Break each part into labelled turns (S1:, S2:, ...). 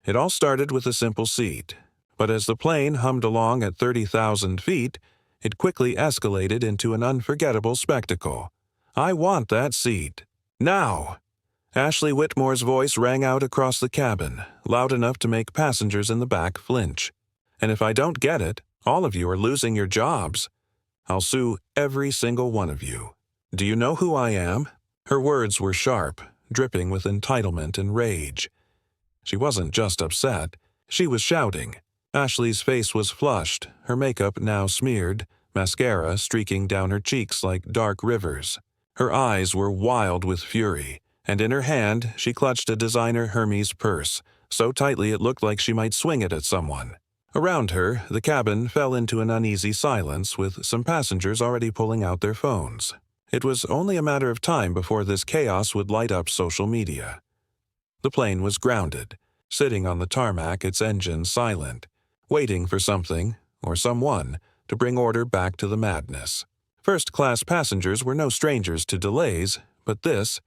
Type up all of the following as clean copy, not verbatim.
S1: It all started with a simple seat, but as the plane hummed along at 30,000 feet, it quickly escalated into an unforgettable spectacle. "I want that seat. Now!" Ashley Whitmore's voice rang out across the cabin, loud enough to make passengers in the back flinch. "And if I don't get it, all of you are losing your jobs. I'll sue every single one of you. Do you know who I am?" Her words were sharp, dripping with entitlement and rage. She wasn't just upset. She was shouting. Ashley's face was flushed, her makeup now smeared, mascara streaking down her cheeks like dark rivers. Her eyes were wild with fury, and in her hand she clutched a designer Hermes purse, so tightly it looked like she might swing it at someone. Around her, the cabin fell into an uneasy silence, with some passengers already pulling out their phones. It was only a matter of time before this chaos would light up social media. The plane was grounded, sitting on the tarmac, its engines silent, waiting for something, or someone, to bring order back to the madness. First-class passengers were no strangers to delays, but this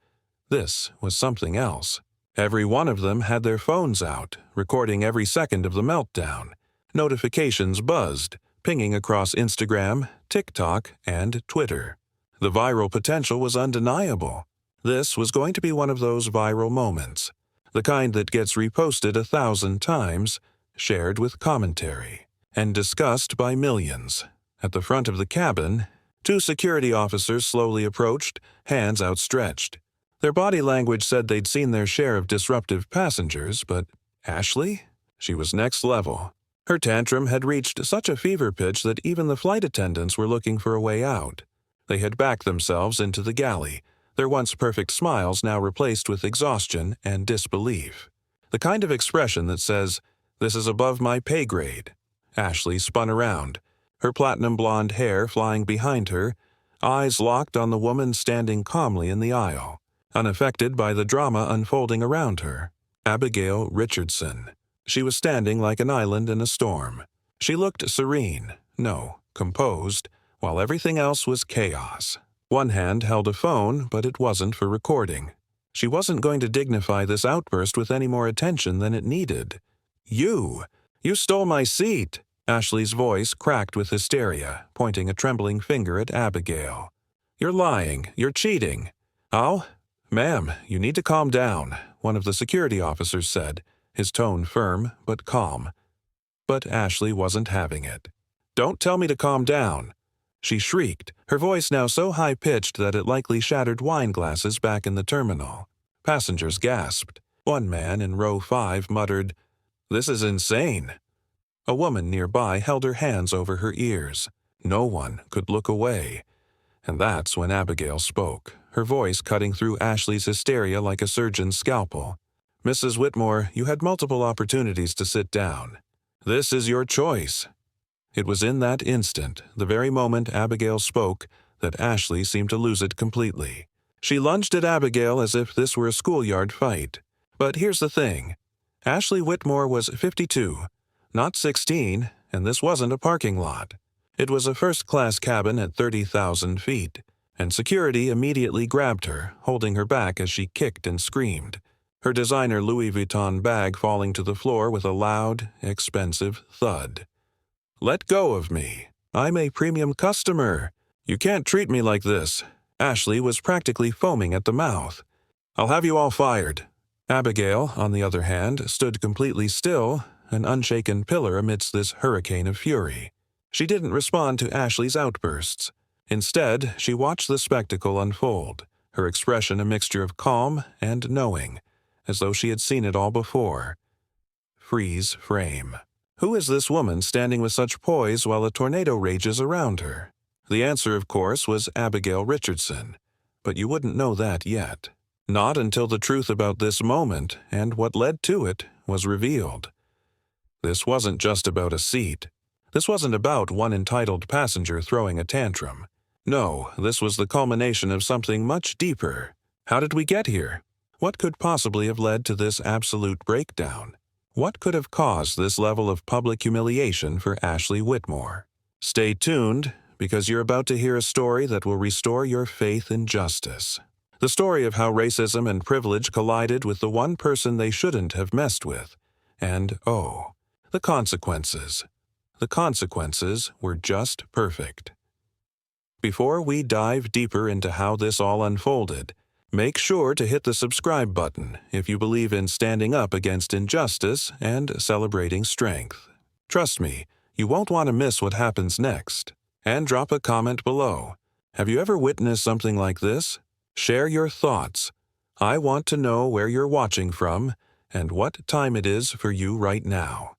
S1: was something else. Every one of them had their phones out, recording every second of the meltdown. Notifications buzzed, pinging across Instagram, TikTok, and Twitter. The viral potential was undeniable. This was going to be one of those viral moments, the kind that gets reposted 1,000 times, shared with commentary, and discussed by millions. At the front of the cabin, 2 security officers slowly approached, hands outstretched. Their body language said they'd seen their share of disruptive passengers, but Ashley? She was next level. Her tantrum had reached such a fever pitch that even the flight attendants were looking for a way out. They had backed themselves into the galley, their once perfect smiles now replaced with exhaustion and disbelief. The kind of expression that says, "This is above my pay grade." Ashley spun around, her platinum blonde hair flying behind her, eyes locked on the woman standing calmly in the aisle, unaffected by the drama unfolding around her. Abigail Richardson. She was standing like an island in a storm. She looked serene, no, composed, while everything else was chaos. One hand held a phone, but it wasn't for recording. She wasn't going to dignify this outburst with any more attention than it needed. You stole my seat!" Ashley's voice cracked with hysteria, pointing a trembling finger at Abigail. "You're lying. You're cheating." "Oh, ma'am, you need to calm down," one of the security officers said, his tone firm but calm. But Ashley wasn't having it. "Don't tell me to calm down," she shrieked, her voice now so high-pitched that it likely shattered wine glasses back in the terminal. Passengers gasped. One man in row 5 muttered, "This is insane." A woman nearby held her hands over her ears. No one could look away. And that's when Abigail spoke, her voice cutting through Ashley's hysteria like a surgeon's scalpel. "Mrs. Whitmore, you had multiple opportunities to sit down. This is your choice." It was in that instant, the very moment Abigail spoke, that Ashley seemed to lose it completely. She lunged at Abigail as if this were a schoolyard fight. But here's the thing. Ashley Whitmore was 52, not 16, and this wasn't a parking lot. It was a first-class cabin at 30,000 feet, and security immediately grabbed her, holding her back as she kicked and screamed, her designer Louis Vuitton bag falling to the floor with a loud, expensive thud. "Let go of me. I'm a premium customer. You can't treat me like this." Ashley was practically foaming at the mouth. "I'll have you all fired." Abigail, on the other hand, stood completely still, an unshaken pillar amidst this hurricane of fury. She didn't respond to Ashley's outbursts. Instead, she watched the spectacle unfold, her expression a mixture of calm and knowing, as though she had seen it all before. Freeze frame. Who is this woman standing with such poise while a tornado rages around her? The answer, of course, was Abigail Richardson, but you wouldn't know that yet. Not until the truth about this moment, and what led to it, was revealed. This wasn't just about a seat. This wasn't about one entitled passenger throwing a tantrum. No, this was the culmination of something much deeper. How did we get here? What could possibly have led to this absolute breakdown? What could have caused this level of public humiliation for Ashley Whitmore? Stay tuned, because you're about to hear a story that will restore your faith in justice. The story of how racism and privilege collided with the one person they shouldn't have messed with, And oh, the consequences. The consequences were just perfect. Before we dive deeper into how this all unfolded, make sure to hit the subscribe button if you believe in standing up against injustice and celebrating strength. Trust me, you won't want to miss what happens next. And drop a comment below. Have you ever witnessed something like this? Share your thoughts. I want to know where you're watching from and what time it is for you right now.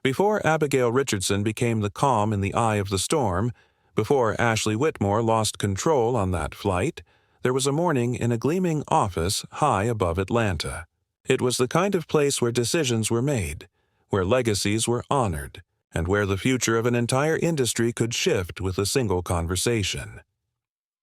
S1: Before Abigail Richardson became the calm in the eye of the storm, before Ashley Whitmore lost control on that flight, there was a morning in a gleaming office high above Atlanta. It was the kind of place where decisions were made, where legacies were honored, and where the future of an entire industry could shift with a single conversation.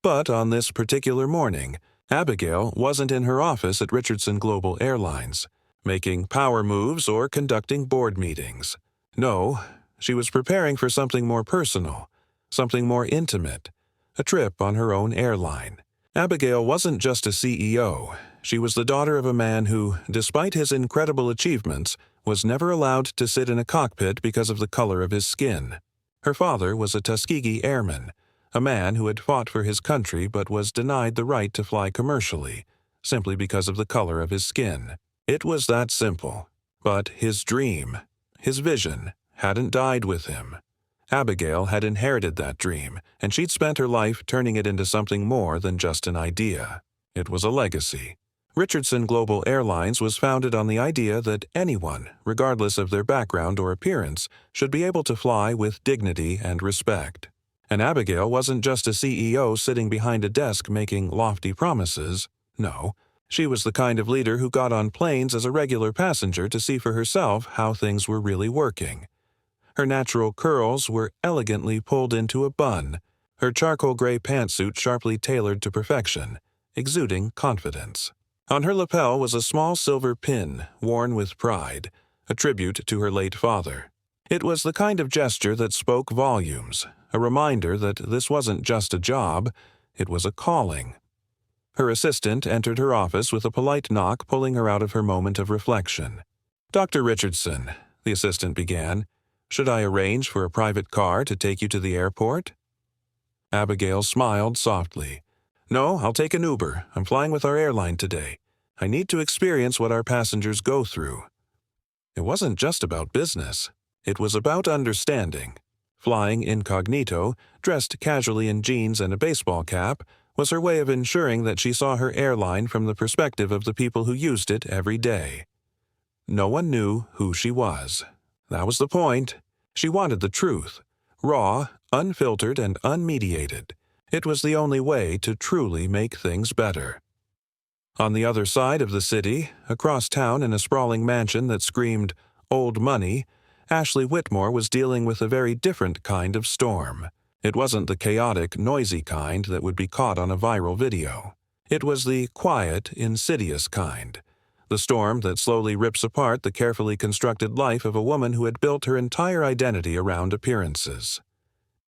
S1: But on this particular morning, Abigail wasn't in her office at Richardson Global Airlines, making power moves or conducting board meetings. No, she was preparing for something more personal, something more intimate, a trip on her own airline. Abigail wasn't just a CEO. She was the daughter of a man who, despite his incredible achievements, was never allowed to sit in a cockpit because of the color of his skin. Her father was a Tuskegee airman, a man who had fought for his country but was denied the right to fly commercially, simply because of the color of his skin. It was that simple. But his dream, his vision, hadn't died with him. Abigail had inherited that dream, and she'd spent her life turning it into something more than just an idea. It was a legacy. Richardson Global Airlines was founded on the idea that anyone, regardless of their background or appearance, should be able to fly with dignity and respect. And Abigail wasn't just a CEO sitting behind a desk making lofty promises. No, she was the kind of leader who got on planes as a regular passenger to see for herself how things were really working. Her natural curls were elegantly pulled into a bun, her charcoal gray pantsuit sharply tailored to perfection, exuding confidence. On her lapel was a small silver pin, worn with pride, a tribute to her late father. It was the kind of gesture that spoke volumes, a reminder that this wasn't just a job, it was a calling. Her assistant entered her office with a polite knock, pulling her out of her moment of reflection. "Dr. Richardson," the assistant began, "should I arrange for a private car to take you to the airport?" Abigail smiled softly. "No, I'll take an Uber. I'm flying with our airline today. I need to experience what our passengers go through." It wasn't just about business. It was about understanding. Flying incognito, dressed casually in jeans and a baseball cap, was her way of ensuring that she saw her airline from the perspective of the people who used it every day. No one knew who she was. That was the point. She wanted the truth, raw, unfiltered, and unmediated. It was the only way to truly make things better. On the other side of the city, across town in a sprawling mansion that screamed old money, Ashley Whitmore was dealing with a very different kind of storm. It wasn't the chaotic, noisy kind that would be caught on a viral video. It was the quiet, insidious kind. The storm that slowly rips apart the carefully constructed life of a woman who had built her entire identity around appearances.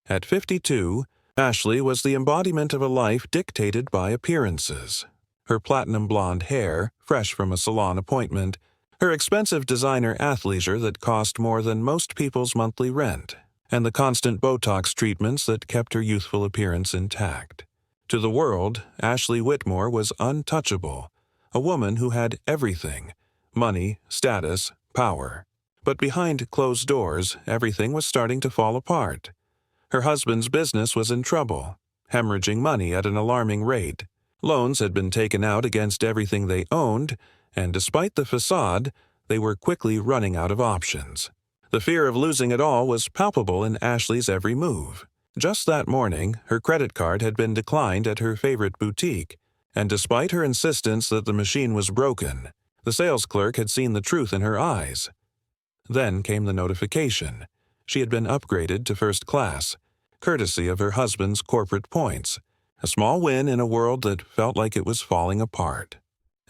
S1: At 52, Ashley was the embodiment of a life dictated by appearances. Her platinum blonde hair, fresh from a salon appointment, her expensive designer athleisure that cost more than most people's monthly rent, and the constant Botox treatments that kept her youthful appearance intact. To the world, Ashley Whitmore was untouchable, a woman who had everything: money, status, power. But behind closed doors, everything was starting to fall apart. Her husband's business was in trouble, hemorrhaging money at an alarming rate. Loans had been taken out against everything they owned, and despite the facade, they were quickly running out of options. The fear of losing it all was palpable in Ashley's every move. Just that morning, her credit card had been declined at her favorite boutique, and despite her insistence that the machine was broken, the sales clerk had seen the truth in her eyes. Then came the notification. She had been upgraded to first class, courtesy of her husband's corporate points, a small win in a world that felt like it was falling apart.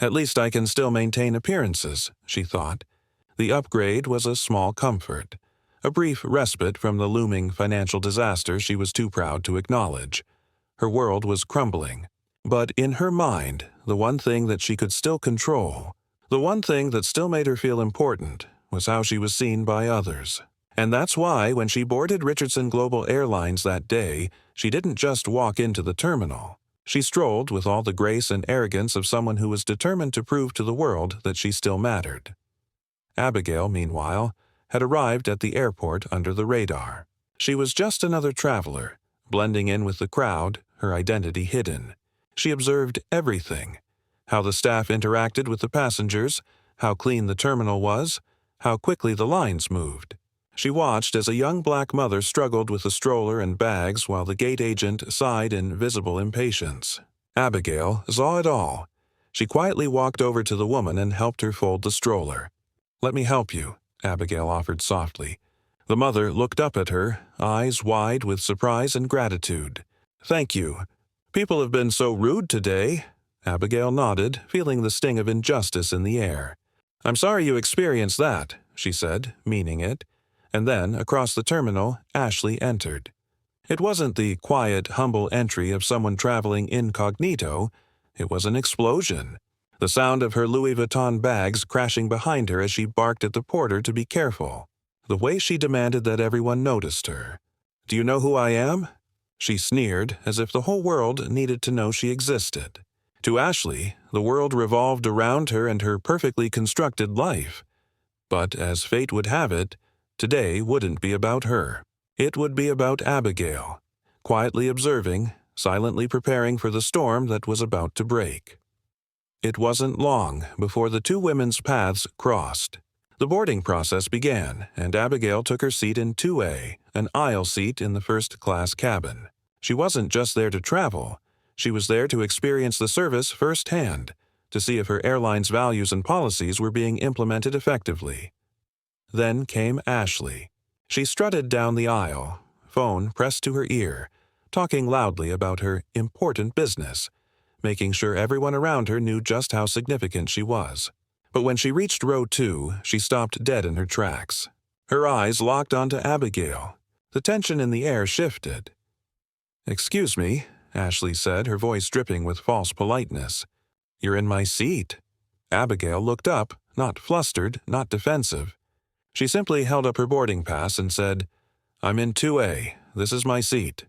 S1: At least I can still maintain appearances, she thought. The upgrade was a small comfort, a brief respite from the looming financial disaster she was too proud to acknowledge. Her world was crumbling. But in her mind, the one thing that she could still control, the one thing that still made her feel important, was how she was seen by others. And that's why, when she boarded Richardson Global Airlines that day, she didn't just walk into the terminal. She strolled with all the grace and arrogance of someone who was determined to prove to the world that she still mattered. Abigail, meanwhile, had arrived at the airport under the radar. She was just another traveler, blending in with the crowd, her identity hidden. She observed everything: how the staff interacted with the passengers, how clean the terminal was, how quickly the lines moved. She watched as a young black mother struggled with a stroller and bags while the gate agent sighed in visible impatience. Abigail saw it all. She quietly walked over to the woman and helped her fold the stroller. "Let me help you," Abigail offered softly. The mother looked up at her, eyes wide with surprise and gratitude. "Thank you. People have been so rude today." Abigail nodded, feeling the sting of injustice in the air. "I'm sorry you experienced that," she said, meaning it. And then, across the terminal, Ashley entered. It wasn't the quiet, humble entry of someone traveling incognito. It was an explosion. The sound of her Louis Vuitton bags crashing behind her as she barked at the porter to be careful. The way she demanded that everyone noticed her. "Do you know who I am?" She sneered, as if the whole world needed to know she existed. To Ashley, the world revolved around her and her perfectly constructed life. But as fate would have it, today wouldn't be about her. It would be about Abigail, quietly observing, silently preparing for the storm that was about to break. It wasn't long before the two women's paths crossed. The boarding process began, and Abigail took her seat in 2A, an aisle seat in the first-class cabin. She wasn't just there to travel. She was there to experience the service firsthand, to see if her airline's values and policies were being implemented effectively. Then came Ashley. She strutted down the aisle, phone pressed to her ear, talking loudly about her important business, making sure everyone around her knew just how significant she was. But when she reached row 2, she stopped dead in her tracks. Her eyes locked onto Abigail. The tension in the air shifted. "Excuse me," Ashley said, her voice dripping with false politeness. "You're in my seat." Abigail looked up, not flustered, not defensive. She simply held up her boarding pass and said, "I'm in 2A. This is my seat."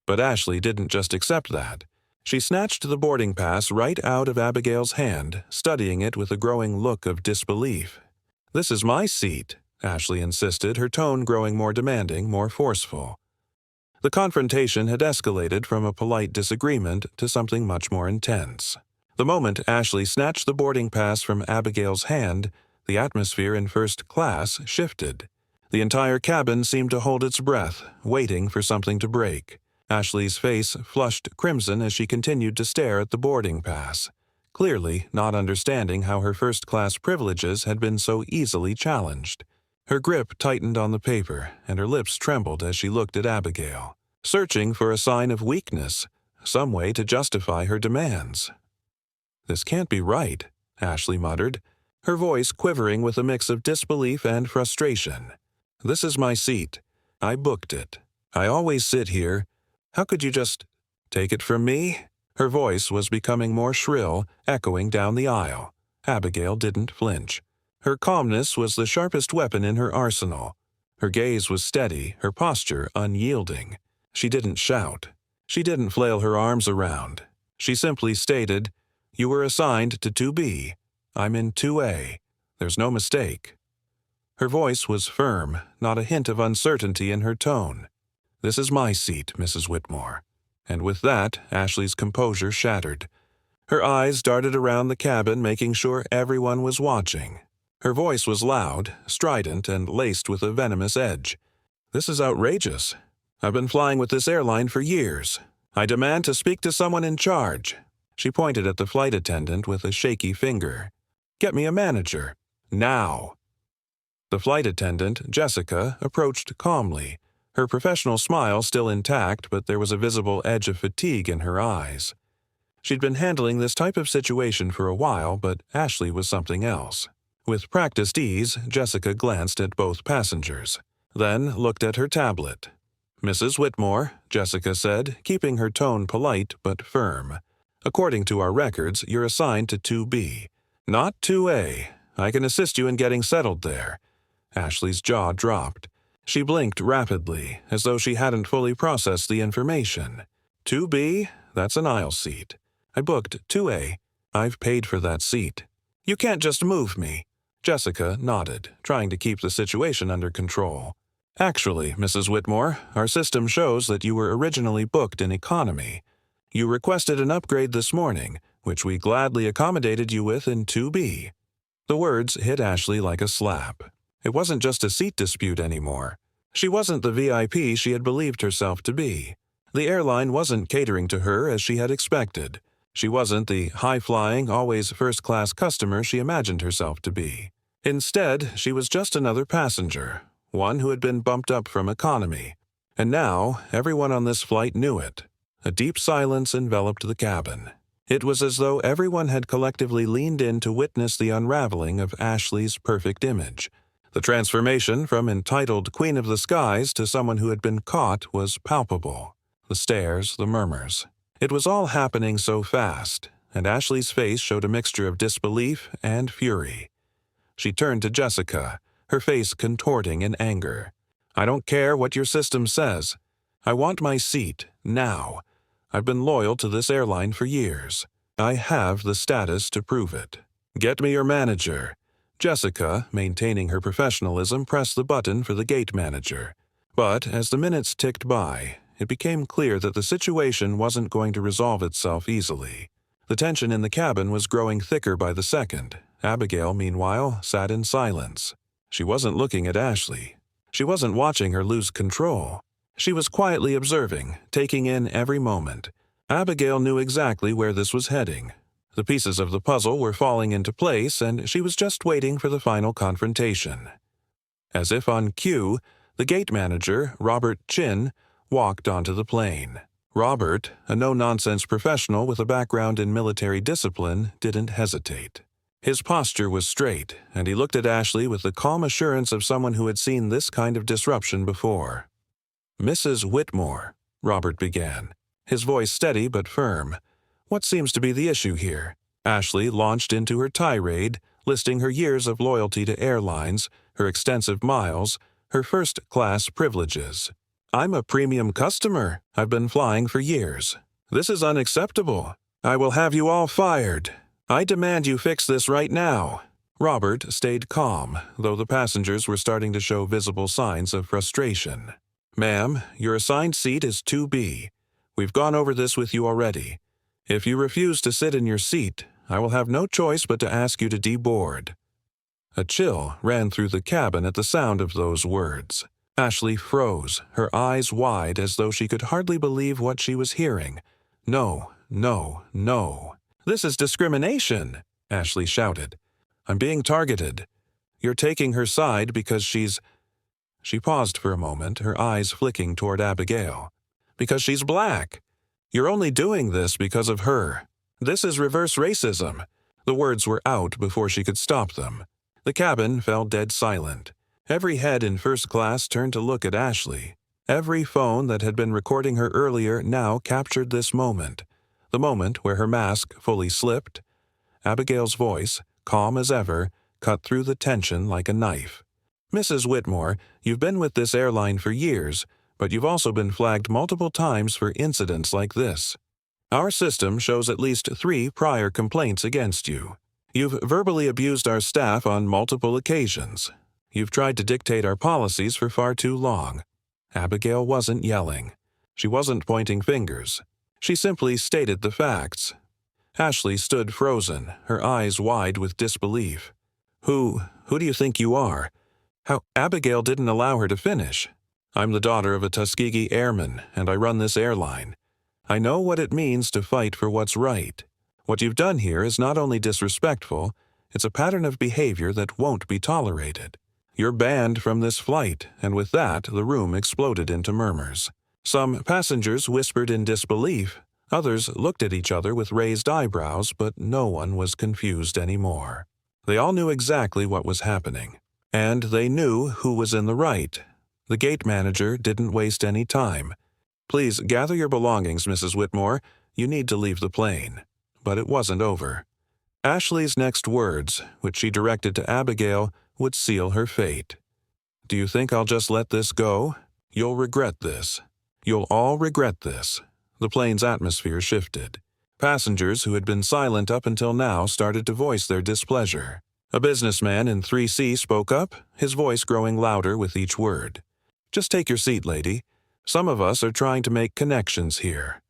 S1: But Ashley didn't just accept that. She snatched the boarding pass right out of Abigail's hand, studying it with a growing look of disbelief. "This is my seat," Ashley insisted, her tone growing more demanding, more forceful. The confrontation had escalated from a polite disagreement to something much more intense. The moment Ashley snatched the boarding pass from Abigail's hand, the atmosphere in first class shifted. The entire cabin seemed to hold its breath, waiting for something to break. Ashley's face flushed crimson as she continued to stare at the boarding pass, clearly not understanding how her first-class privileges had been so easily challenged. Her grip tightened on the paper, and her lips trembled as she looked at Abigail, searching for a sign of weakness, some way to justify her demands. "This can't be right," Ashley muttered, her voice quivering with a mix of disbelief and frustration. "This is my seat. I booked it. I always sit here. How could you just take it from me?" Her voice was becoming more shrill, echoing down the aisle. Abigail didn't flinch. Her calmness was the sharpest weapon in her arsenal. Her gaze was steady, her posture unyielding. She didn't shout. She didn't flail her arms around. She simply stated, "You were assigned to 2B. I'm in 2A. There's no mistake." Her voice was firm, not a hint of uncertainty in her tone. "This is my seat, Mrs. Whitmore." And with that, Ashley's composure shattered. Her eyes darted around the cabin, making sure everyone was watching. Her voice was loud, strident, and laced with a venomous edge. "This is outrageous. I've been flying with this airline for years. I demand to speak to someone in charge." She pointed at the flight attendant with a shaky finger. "Get me a manager. Now." The flight attendant, Jessica, approached calmly, her professional smile still intact, but there was a visible edge of fatigue in her eyes. She'd been handling this type of situation for a while, but Ashley was something else. With practiced ease, Jessica glanced at both passengers, then looked at her tablet. "Mrs. Whitmore," Jessica said, keeping her tone polite but firm. "According to our records, you're assigned to 2B, not 2A. I can assist you in getting settled there. Ashley's jaw dropped. She blinked rapidly, as though she hadn't fully processed the information. 2B? That's an aisle seat. I booked 2A. I've paid for that seat. You can't just move me. Jessica nodded, trying to keep the situation under control. Actually, Mrs. Whitmore, our system shows that you were originally booked in economy. You requested an upgrade this morning, which we gladly accommodated you with in 2B. The words hit Ashley like a slap. It wasn't just a seat dispute anymore. She wasn't the VIP she had believed herself to be. The airline wasn't catering to her as she had expected. She wasn't the high-flying, always first-class customer she imagined herself to be. Instead, she was just another passenger, one who had been bumped up from economy. And now, everyone on this flight knew it. A deep silence enveloped the cabin. It was as though everyone had collectively leaned in to witness the unraveling of Ashley's perfect image. The transformation from entitled Queen of the Skies to someone who had been caught was palpable. The stares, the murmurs. It was all happening so fast, and Ashley's face showed a mixture of disbelief and fury. She turned to Jessica, her face contorting in anger. I don't care what your system says. I want my seat, now. I've been loyal to this airline for years. I have the status to prove it. Get me your manager. Jessica, maintaining her professionalism, pressed the button for the gate manager. But as the minutes ticked by, it became clear that the situation wasn't going to resolve itself easily. The tension in the cabin was growing thicker by the second. Abigail, meanwhile, sat in silence. She wasn't looking at Ashley. She wasn't watching her lose control. She was quietly observing, taking in every moment. Abigail knew exactly where this was heading. The pieces of the puzzle were falling into place, and she was just waiting for the final confrontation. As if on cue, the gate manager, Robert Chin, walked onto the plane. Robert, a no-nonsense professional with a background in military discipline, didn't hesitate. His posture was straight, and he looked at Ashley with the calm assurance of someone who had seen this kind of disruption before. Mrs. Whitmore, Robert began, his voice steady but firm. What seems to be the issue here? Ashley launched into her tirade, listing her years of loyalty to airlines, her extensive miles, her first-class privileges. I'm a premium customer. I've been flying for years. This is unacceptable. I will have you all fired. I demand you fix this right now. Robert stayed calm, though the passengers were starting to show visible signs of frustration. Ma'am, your assigned seat is 2B. We've gone over this with you already. If you refuse to sit in your seat, I will have no choice but to ask you to deboard. A chill ran through the cabin at the sound of those words. Ashley froze, her eyes wide as though she could hardly believe what she was hearing. No, no, no. This is discrimination, Ashley shouted. I'm being targeted. You're taking her side because she's... She paused for a moment, her eyes flicking toward Abigail. Because she's black. You're only doing this because of her. This is reverse racism. The words were out before she could stop them. The cabin fell dead silent. Every head in first class turned to look at Ashley. Every phone that had been recording her earlier now captured this moment. The moment where her mask fully slipped. Abigail's voice, calm as ever, cut through the tension like a knife. Mrs. Whitmore, you've been with this airline for years, but you've also been flagged multiple times for incidents like this. Our system shows at least 3 prior complaints against you. You've verbally abused our staff on multiple occasions. You've tried to dictate our policies for far too long. Abigail wasn't yelling. She wasn't pointing fingers. She simply stated the facts. Ashley stood frozen, her eyes wide with disbelief. Who do you think you are? How Abigail didn't allow her to finish. I'm the daughter of a Tuskegee airman, and I run this airline. I know what it means to fight for what's right. What you've done here is not only disrespectful, it's a pattern of behavior that won't be tolerated. You're banned from this flight, and with that, the room exploded into murmurs. Some passengers whispered in disbelief. Others looked at each other with raised eyebrows, but no one was confused anymore. They all knew exactly what was happening. And they knew who was in the right. The gate manager didn't waste any time. Please gather your belongings, Mrs. Whitmore. You need to leave the plane. But it wasn't over. Ashley's next words, which she directed to Abigail, would seal her fate. Do you think I'll just let this go? You'll regret this. You'll all regret this. The plane's atmosphere shifted. Passengers who had been silent up until now started to voice their displeasure. A businessman in 3C spoke up, his voice growing louder with each word. Just take your seat, lady. Some of us are trying to make connections here.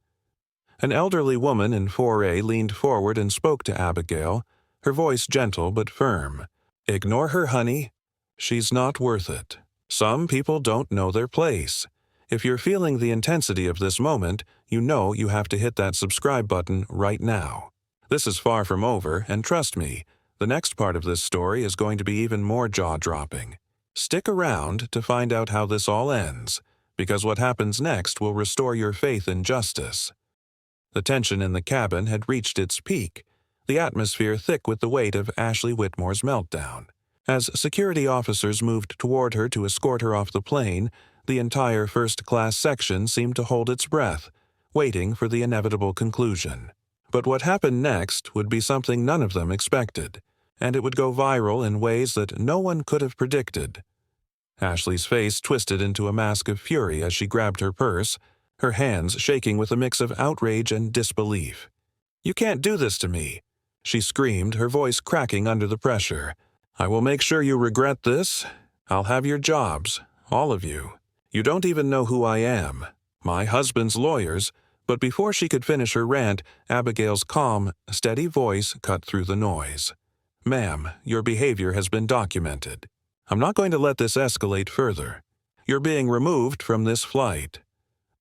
S1: An elderly woman in 4A leaned forward and spoke to Abigail, her voice gentle but firm. Ignore her, honey. She's not worth it. Some people don't know their place. If you're feeling the intensity of this moment, you know you have to hit that subscribe button right now. This is far from over, and trust me, the next part of this story is going to be even more jaw-dropping. Stick around to find out how this all ends, because what happens next will restore your faith in justice. The tension in the cabin had reached its peak, the atmosphere thick with the weight of Ashley Whitmore's meltdown. As security officers moved toward her to escort her off the plane, the entire first-class section seemed to hold its breath, waiting for the inevitable conclusion. But what happened next would be something none of them expected, and it would go viral in ways that no one could have predicted. Ashley's face twisted into a mask of fury as she grabbed her purse, her hands shaking with a mix of outrage and disbelief. "You can't do this to me," she screamed, her voice cracking under the pressure. "I will make sure you regret this. I'll have your jobs, all of you. You don't even know who I am. My husband's lawyers." But before she could finish her rant, Abigail's calm, steady voice cut through the noise. "Ma'am, your behavior has been documented. I'm not going to let this escalate further. You're being removed from this flight."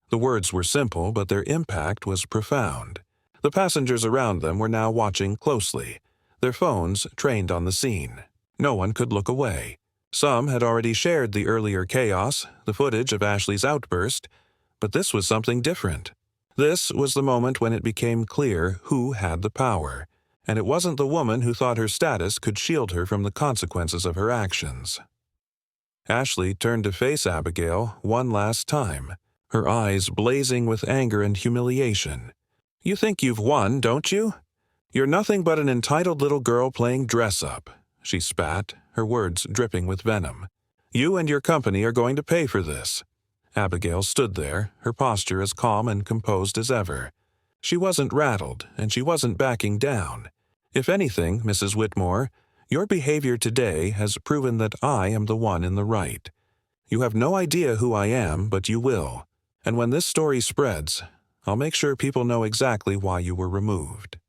S1: The words were simple, but their impact was profound. The passengers around them were now watching closely, their phones trained on the scene. No one could look away. Some had already shared the earlier chaos, the footage of Ashley's outburst, but this was something different. This was the moment when it became clear who had the power, and it wasn't the woman who thought her status could shield her from the consequences of her actions. Ashley turned to face Abigail one last time, her eyes blazing with anger and humiliation. "You think you've won, don't you? You're nothing but an entitled little girl playing dress-up," she spat, her words dripping with venom. "You and your company are going to pay for this." Abigail stood there, her posture as calm and composed as ever. She wasn't rattled, and she wasn't backing down. "If anything, Mrs. Whitmore, your behavior today has proven that I am the one in the right. You have no idea who I am, but you will. And when this story spreads, I'll make sure people know exactly why you were removed."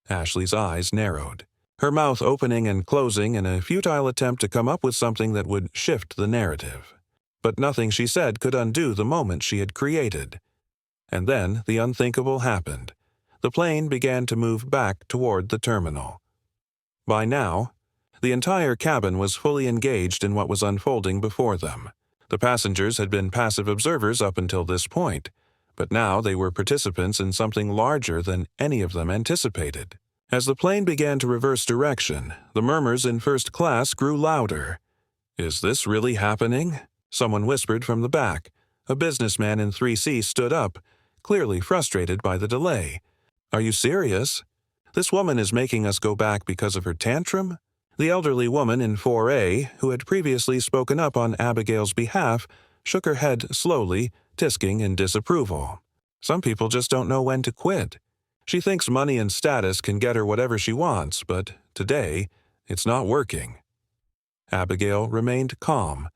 S1: Ashley's eyes narrowed, her mouth opening and closing in a futile attempt to come up with something that would shift the narrative. But nothing she said could undo the moment she had created. And then the unthinkable happened. The plane began to move back toward the terminal. By now, the entire cabin was fully engaged in what was unfolding before them. The passengers had been passive observers up until this point, but now they were participants in something larger than any of them anticipated. As the plane began to reverse direction, the murmurs in first class grew louder. "Is this really happening?" someone whispered from the back. A businessman in 3C stood up, clearly frustrated by the delay. "Are you serious? This woman is making us go back because of her tantrum?" The elderly woman in 4A, who had previously spoken up on Abigail's behalf, shook her head slowly, tisking in disapproval. "Some people just don't know when to quit. She thinks money and status can get her whatever she wants, but today, it's not working." Abigail remained calm,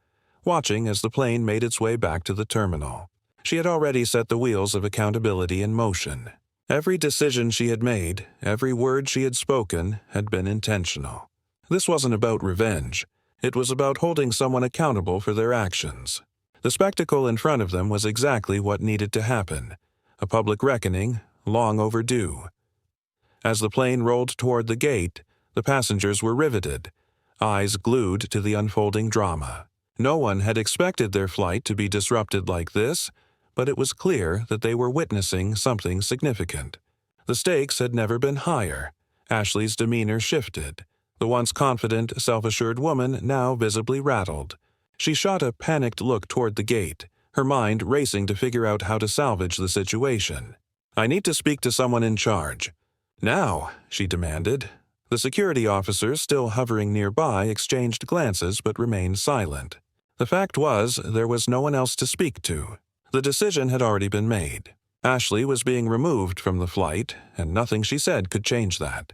S1: watching as the plane made its way back to the terminal. She had already set the wheels of accountability in motion. Every decision she had made, every word she had spoken, had been intentional. This wasn't about revenge. It was about holding someone accountable for their actions. The spectacle in front of them was exactly what needed to happen. A public reckoning, long overdue. As the plane rolled toward the gate, the passengers were riveted, eyes glued to the unfolding drama. No one had expected their flight to be disrupted like this, but it was clear that they were witnessing something significant. The stakes had never been higher. Ashley's demeanor shifted. The once confident, self-assured woman now visibly rattled. She shot a panicked look toward the gate, her mind racing to figure out how to salvage the situation. "I need to speak to someone in charge." "Now," she demanded. The security officers, still hovering nearby, exchanged glances but remained silent. The fact was, there was no one else to speak to. The decision had already been made. Ashley was being removed from the flight, and nothing she said could change that.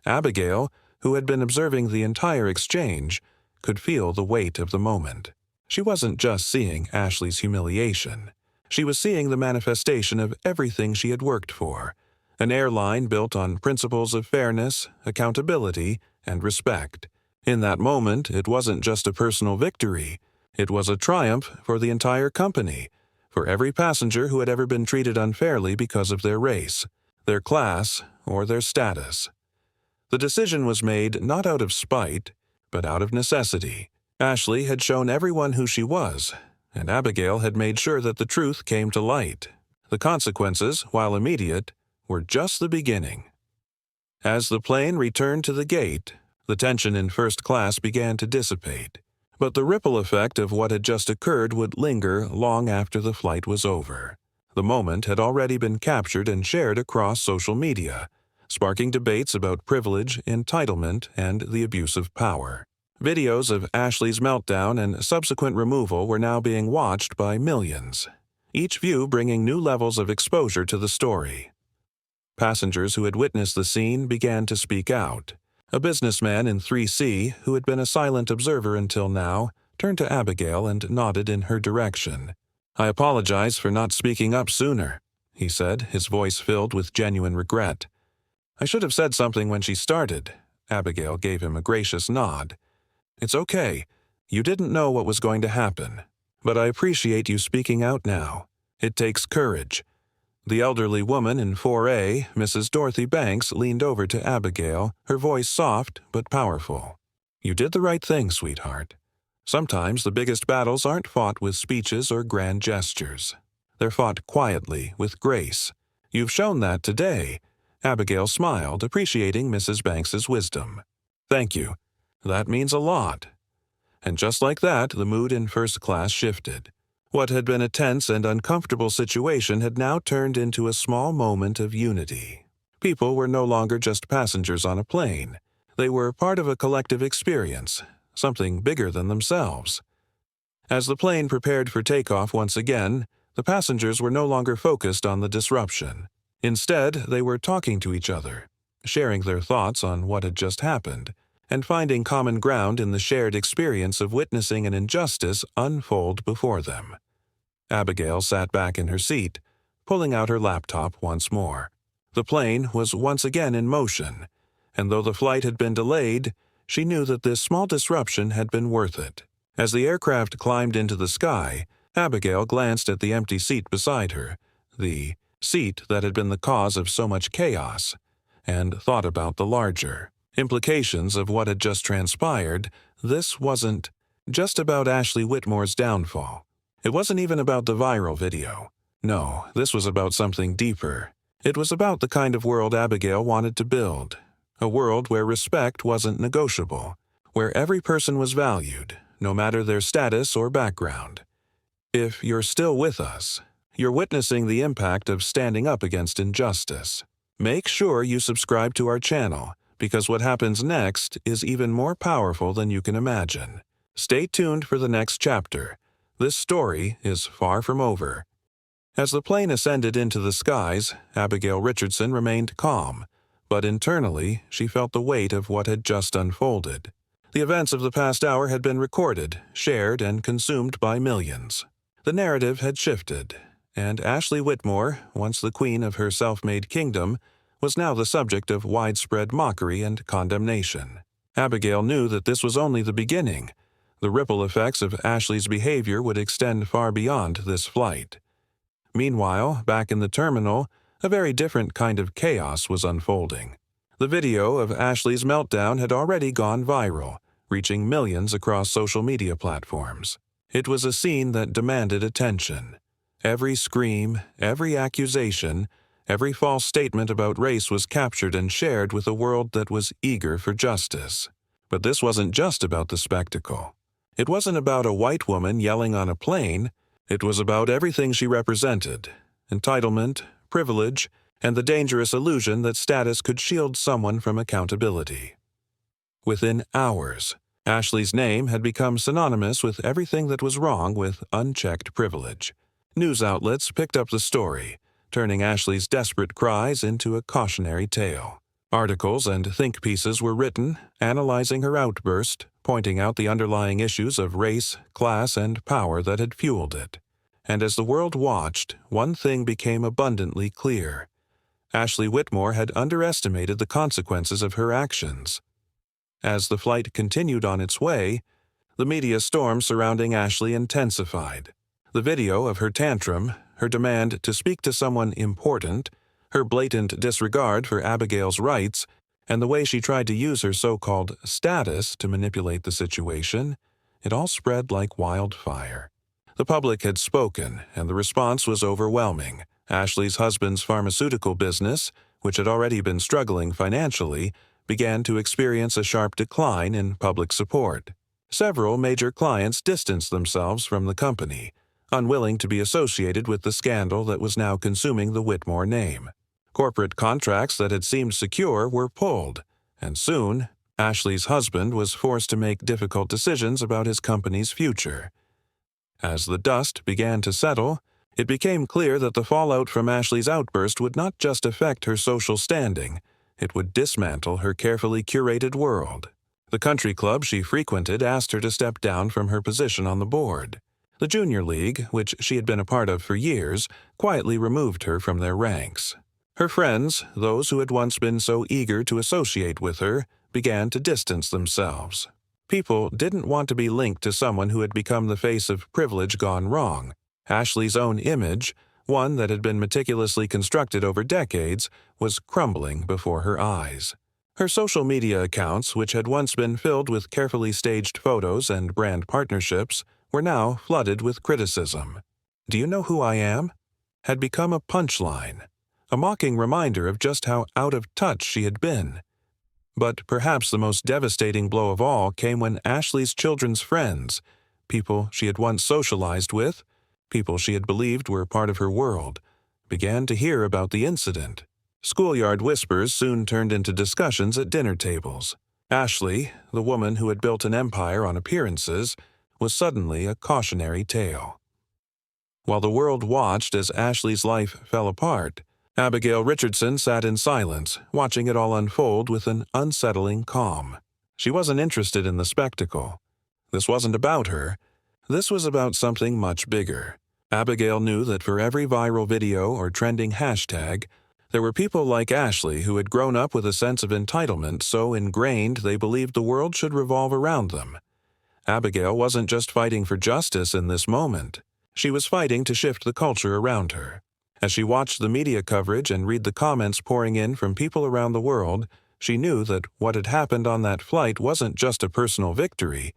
S1: Abigail, who had been observing the entire exchange, could feel the weight of the moment. She wasn't just seeing Ashley's humiliation. She was seeing the manifestation of everything she had worked for, an airline built on principles of fairness, accountability, and respect. In that moment, it wasn't just a personal victory. It was a triumph for the entire company, for every passenger who had ever been treated unfairly because of their race, their class, or their status. The decision was made not out of spite, but out of necessity. Ashley had shown everyone who she was, and Abigail had made sure that the truth came to light. The consequences, while immediate, were just the beginning. As the plane returned to the gate, the tension in first class began to dissipate. But the ripple effect of what had just occurred would linger long after the flight was over. The moment had already been captured and shared across social media, sparking debates about privilege, entitlement, and the abuse of power. Videos of Ashley's meltdown and subsequent removal were now being watched by millions, each view bringing new levels of exposure to the story. Passengers who had witnessed the scene began to speak out. A businessman in 3C, who had been a silent observer until now, turned to Abigail and nodded in her direction. "I apologize for not speaking up sooner," he said, his voice filled with genuine regret. "I should have said something when she started." Abigail gave him a gracious nod. "It's okay. You didn't know what was going to happen. But I appreciate you speaking out now. It takes courage." The elderly woman in 4A, Mrs. Dorothy Banks, leaned over to Abigail, her voice soft but powerful. "You did the right thing, sweetheart. Sometimes the biggest battles aren't fought with speeches or grand gestures. They're fought quietly, with grace. You've shown that today." Abigail smiled, appreciating Mrs. Banks's wisdom. "Thank you. That means a lot." And just like that, the mood in first class shifted. What had been a tense and uncomfortable situation had now turned into a small moment of unity. People were no longer just passengers on a plane. They were part of a collective experience, something bigger than themselves. As the plane prepared for takeoff once again, the passengers were no longer focused on the disruption. Instead, they were talking to each other, sharing their thoughts on what had just happened, and finding common ground in the shared experience of witnessing an injustice unfold before them. Abigail sat back in her seat, pulling out her laptop once more. The plane was once again in motion, and though the flight had been delayed, she knew that this small disruption had been worth it. As the aircraft climbed into the sky, Abigail glanced at the empty seat beside her, the seat that had been the cause of so much chaos, and thought about the larger implications of what had just transpired. This wasn't just about Ashley Whitmore's downfall. It wasn't even about the viral video. No, this was about something deeper. It was about the kind of world Abigail wanted to build. A world where respect wasn't negotiable, where every person was valued, no matter their status or background. If you're still with us, you're witnessing the impact of standing up against injustice. Make sure you subscribe to our channel, because what happens next is even more powerful than you can imagine. Stay tuned for the next chapter. This story is far from over. As the plane ascended into the skies, Abigail Richardson remained calm, but internally she felt the weight of what had just unfolded. The events of the past hour had been recorded, shared, and consumed by millions. The narrative had shifted, and Ashley Whitmore, once the queen of her self-made kingdom, was now the subject of widespread mockery and condemnation. Abigail knew that this was only the beginning. The ripple effects of Ashley's behavior would extend far beyond this flight. Meanwhile, back in the terminal, a very different kind of chaos was unfolding. The video of Ashley's meltdown had already gone viral, reaching millions across social media platforms. It was a scene that demanded attention. Every scream, every accusation, every false statement about race was captured and shared with a world that was eager for justice. But this wasn't just about the spectacle. It wasn't about a white woman yelling on a plane. It was about everything she represented: entitlement, privilege, and the dangerous illusion that status could shield someone from accountability. Within hours, Ashley's name had become synonymous with everything that was wrong with unchecked privilege. News outlets picked up the story, turning Ashley's desperate cries into a cautionary tale. Articles and think pieces were written, analyzing her outburst, pointing out the underlying issues of race, class, and power that had fueled it. And as the world watched, one thing became abundantly clear. Ashley Whitmore had underestimated the consequences of her actions. As the flight continued on its way, the media storm surrounding Ashley intensified. The video of her tantrum, her demand to speak to someone important, her blatant disregard for Abigail's rights, and the way she tried to use her so-called status to manipulate the situation, it all spread like wildfire. The public had spoken, and the response was overwhelming. Ashley's husband's pharmaceutical business, which had already been struggling financially, began to experience a sharp decline in public support. Several major clients distanced themselves from the company, unwilling to be associated with the scandal that was now consuming the Whitmore name. Corporate contracts that had seemed secure were pulled, and soon, Ashley's husband was forced to make difficult decisions about his company's future. As the dust began to settle, it became clear that the fallout from Ashley's outburst would not just affect her social standing, it would dismantle her carefully curated world. The country club she frequented asked her to step down from her position on the board. The Junior League, which she had been a part of for years, quietly removed her from their ranks. Her friends, those who had once been so eager to associate with her, began to distance themselves. People didn't want to be linked to someone who had become the face of privilege gone wrong. Ashley's own image, one that had been meticulously constructed over decades, was crumbling before her eyes. Her social media accounts, which had once been filled with carefully staged photos and brand partnerships, were now flooded with criticism. "Do you know who I am?" had become a punchline, a mocking reminder of just how out of touch she had been. But perhaps the most devastating blow of all came when Ashley's children's friends, people she had once socialized with, people she had believed were part of her world, began to hear about the incident. Schoolyard whispers soon turned into discussions at dinner tables. Ashley, the woman who had built an empire on appearances, was suddenly a cautionary tale. While the world watched as Ashley's life fell apart, Abigail Richardson sat in silence, watching it all unfold with an unsettling calm. She wasn't interested in the spectacle. This wasn't about her. This was about something much bigger. Abigail knew that for every viral video or trending hashtag, there were people like Ashley who had grown up with a sense of entitlement so ingrained they believed the world should revolve around them. Abigail wasn't just fighting for justice in this moment. She was fighting to shift the culture around her. As she watched the media coverage and read the comments pouring in from people around the world, she knew that what had happened on that flight wasn't just a personal victory.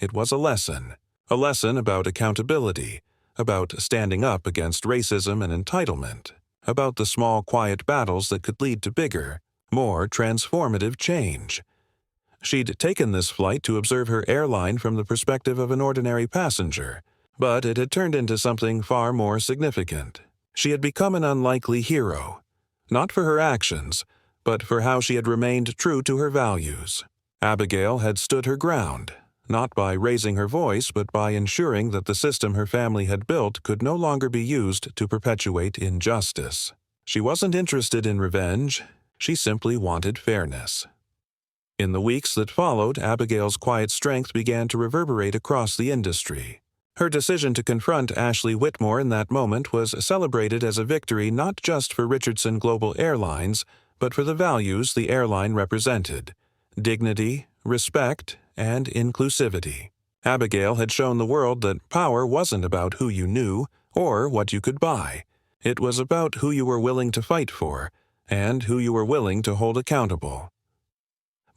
S1: It was a lesson about accountability, about standing up against racism and entitlement, about the small, quiet battles that could lead to bigger, more transformative change. She'd taken this flight to observe her airline from the perspective of an ordinary passenger, but it had turned into something far more significant. She had become an unlikely hero, not for her actions, but for how she had remained true to her values. Abigail had stood her ground, not by raising her voice, but by ensuring that the system her family had built could no longer be used to perpetuate injustice. She wasn't interested in revenge, she simply wanted fairness. In the weeks that followed, Abigail's quiet strength began to reverberate across the industry. Her decision to confront Ashley Whitmore in that moment was celebrated as a victory not just for Richardson Global Airlines, but for the values the airline represented: dignity, respect, and inclusivity. Abigail had shown the world that power wasn't about who you knew or what you could buy. It was about who you were willing to fight for and who you were willing to hold accountable.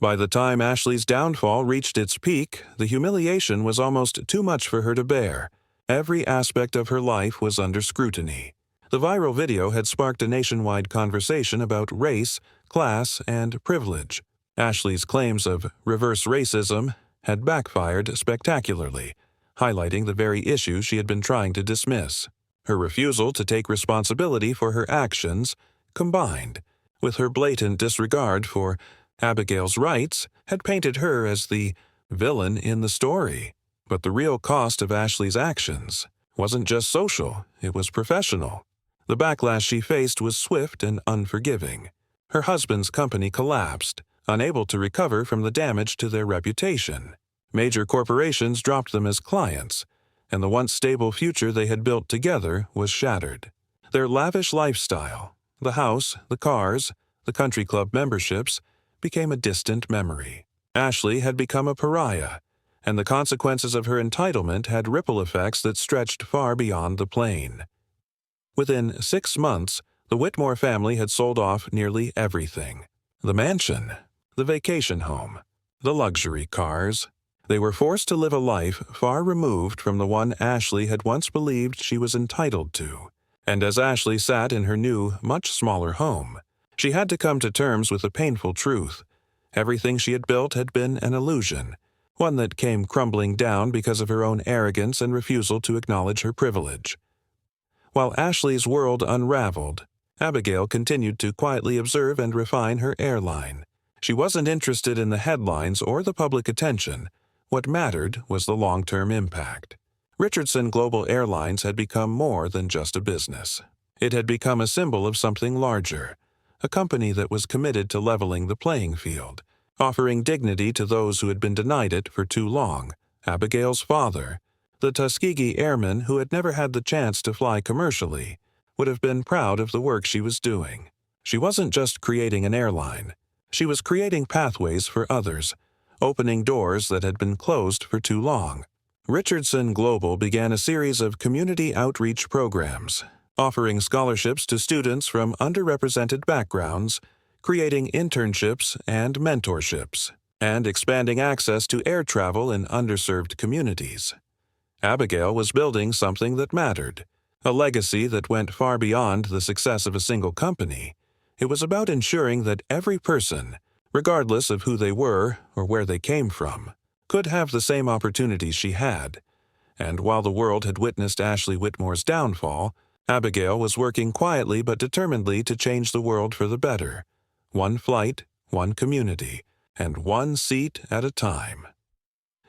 S1: By the time Ashley's downfall reached its peak, the humiliation was almost too much for her to bear. Every aspect of her life was under scrutiny. The viral video had sparked a nationwide conversation about race, class, and privilege. Ashley's claims of reverse racism had backfired spectacularly, highlighting the very issue she had been trying to dismiss. Her refusal to take responsibility for her actions, combined with her blatant disregard for Abigail's rights, had painted her as the villain in the story. But the real cost of Ashley's actions wasn't just social, it was professional. The backlash she faced was swift and unforgiving. Her husband's company collapsed, unable to recover from the damage to their reputation. Major corporations dropped them as clients, and the once stable future they had built together was shattered. Their lavish lifestyle, the house, the cars, the country club memberships, became a distant memory. Ashley had become a pariah, and the consequences of her entitlement had ripple effects that stretched far beyond the plane. Within 6 months, the Whitmore family had sold off nearly everything. The mansion, the vacation home, the luxury cars. They were forced to live a life far removed from the one Ashley had once believed she was entitled to. And as Ashley sat in her new, much smaller home, she had to come to terms with a painful truth. Everything she had built had been an illusion, one that came crumbling down because of her own arrogance and refusal to acknowledge her privilege. While Ashley's world unraveled, Abigail continued to quietly observe and refine her airline. She wasn't interested in the headlines or the public attention. What mattered was the long-term impact. Richardson Global Airlines had become more than just a business. It had become a symbol of something larger, a company that was committed to leveling the playing field, offering dignity to those who had been denied it for too long. Abigail's father, the Tuskegee airman who had never had the chance to fly commercially, would have been proud of the work she was doing. She wasn't just creating an airline. She was creating pathways for others, opening doors that had been closed for too long. Richardson Global began a series of community outreach programs, offering scholarships to students from underrepresented backgrounds, creating internships and mentorships, and expanding access to air travel in underserved communities. Abigail was building something that mattered, a legacy that went far beyond the success of a single company. It was about ensuring that every person, regardless of who they were or where they came from, could have the same opportunities she had. And while the world had witnessed Ashley Whitmore's downfall, Abigail was working quietly but determinedly to change the world for the better. One flight, one community, and one seat at a time.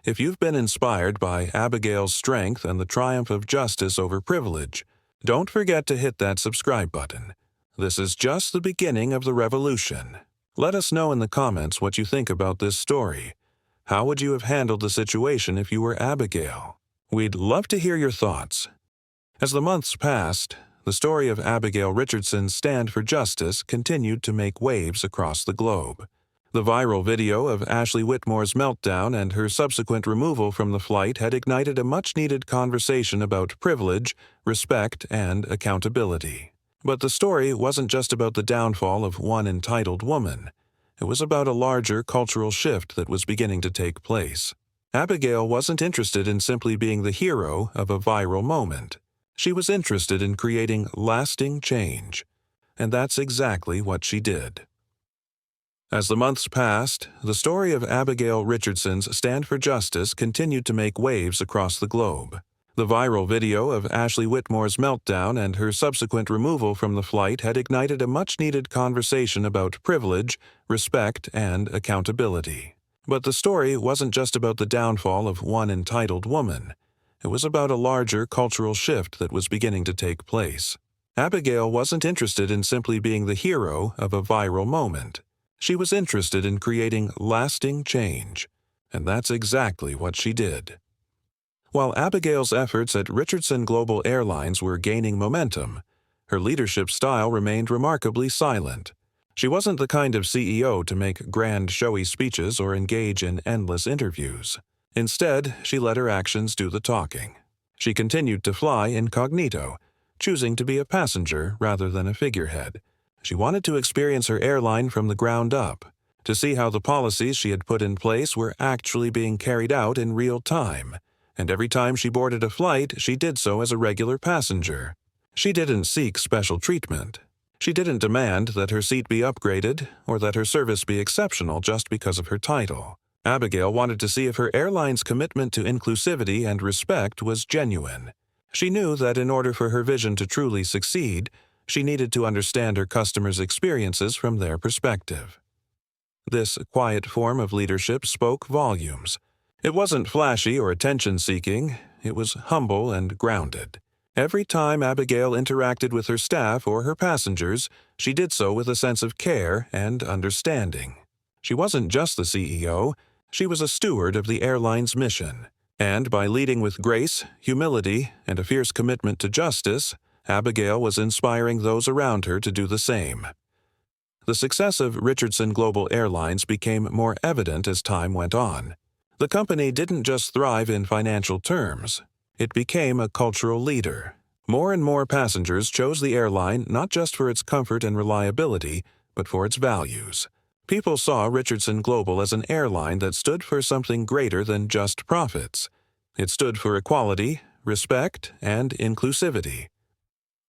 S1: If you've been inspired by Abigail's strength and the triumph of justice over privilege, don't forget to hit that subscribe button. This is just the beginning of the revolution. Let us know in the comments what you think about this story. How would you have handled the situation if you were Abigail? We'd love to hear your thoughts. As the months passed, the story of Abigail Richardson's stand for justice continued to make waves across the globe. The viral video of Ashley Whitmore's meltdown and her subsequent removal from the flight had ignited a much-needed conversation about privilege, respect, and accountability. But the story wasn't just about the downfall of one entitled woman. It was about a larger cultural shift that was beginning to take place. Abigail wasn't interested in simply being the hero of a viral moment. She was interested in creating lasting change. And that's exactly what she did. As the months passed, the story of Abigail Richardson's stand for justice continued to make waves across the globe. The viral video of Ashley Whitmore's meltdown and her subsequent removal from the flight had ignited a much-needed conversation about privilege, respect, and accountability. But the story wasn't just about the downfall of one entitled woman. It was about a larger cultural shift that was beginning to take place. Abigail wasn't interested in simply being the hero of a viral moment. She was interested in creating lasting change. And that's exactly what she did. While Abigail's efforts at Richardson Global Airlines were gaining momentum, her leadership style remained remarkably silent. She wasn't the kind of CEO to make grand, showy speeches or engage in endless interviews. Instead, she let her actions do the talking. She continued to fly incognito, choosing to be a passenger rather than a figurehead. She wanted to experience her airline from the ground up, to see how the policies she had put in place were actually being carried out in real time. And every time she boarded a flight, she did so as a regular passenger. She didn't seek special treatment. She didn't demand that her seat be upgraded or that her service be exceptional just because of her title. Abigail wanted to see if her airline's commitment to inclusivity and respect was genuine. She knew that in order for her vision to truly succeed, she needed to understand her customers' experiences from their perspective. This quiet form of leadership spoke volumes. It wasn't flashy or attention-seeking, it was humble and grounded. Every time Abigail interacted with her staff or her passengers, she did so with a sense of care and understanding. She wasn't just the CEO, she was a steward of the airline's mission. And by leading with grace, humility, and a fierce commitment to justice, Abigail was inspiring those around her to do the same. The success of Richardson Global Airlines became more evident as time went on. The company didn't just thrive in financial terms. It became a cultural leader. More and more passengers chose the airline not just for its comfort and reliability, but for its values. People saw Richardson Global as an airline that stood for something greater than just profits. It stood for equality, respect, and inclusivity.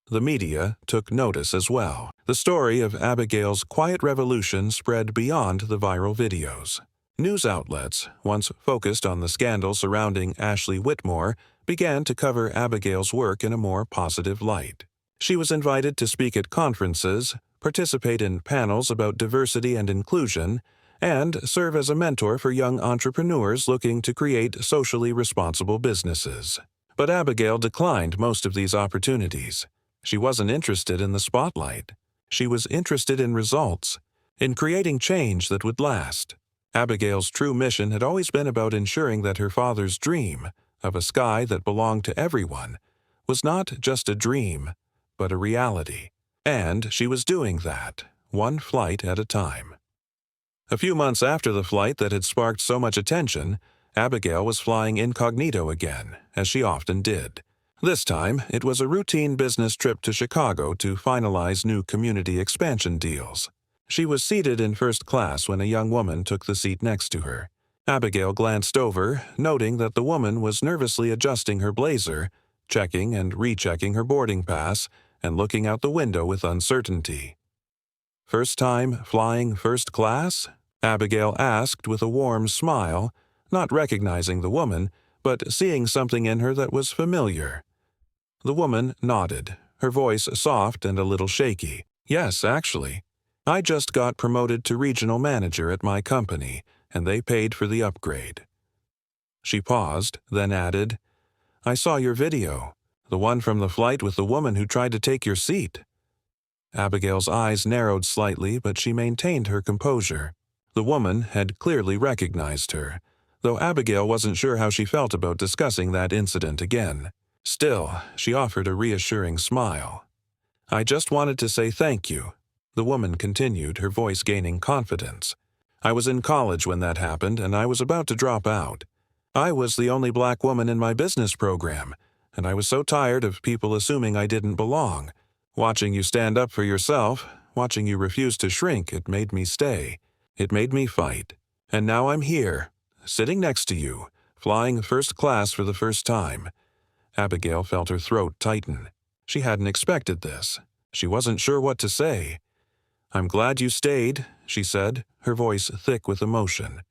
S1: The media took notice as well. The story of Abigail's quiet revolution spread beyond the viral videos. News outlets, once focused on the scandal surrounding Ashley Whitmore, began to cover Abigail's work in a more positive light. She was invited to speak at conferences, participate in panels about diversity and inclusion, and serve as a mentor for young entrepreneurs looking to create socially responsible businesses. But Abigail declined most of these opportunities. She wasn't interested in the spotlight. She was interested in results, in creating change that would last. Abigail's true mission had always been about ensuring that her father's dream, of a sky that belonged to everyone, was not just a dream, but a reality. And she was doing that, one flight at a time. A few months after the flight that had sparked so much attention, Abigail was flying incognito again, as she often did. This time, it was a routine business trip to Chicago to finalize new community expansion deals. She was seated in first class when a young woman took the seat next to her. Abigail glanced over, noting that the woman was nervously adjusting her blazer, checking and rechecking her boarding pass, and looking out the window with uncertainty. "First time flying first class?" Abigail asked with a warm smile, not recognizing the woman, but seeing something in her that was familiar. The woman nodded, her voice soft and a little shaky. "Yes, actually. I just got promoted to regional manager at my company, and they paid for the upgrade." She paused, then added, "I saw your video, the one from the flight with the woman who tried to take your seat." Abigail's eyes narrowed slightly, but she maintained her composure. The woman had clearly recognized her, though Abigail wasn't sure how she felt about discussing that incident again. Still, she offered a reassuring smile. "I just wanted to say thank you," the woman continued, her voice gaining confidence. "I was in college when that happened, and I was about to drop out. I was the only black woman in my business program, and I was so tired of people assuming I didn't belong. Watching you stand up for yourself, watching you refuse to shrink, it made me stay. It made me fight. And now I'm here, sitting next to you, flying first class for the first time." Abigail felt her throat tighten. She hadn't expected this. She wasn't sure what to say. "I'm glad you stayed," she said, her voice thick with emotion.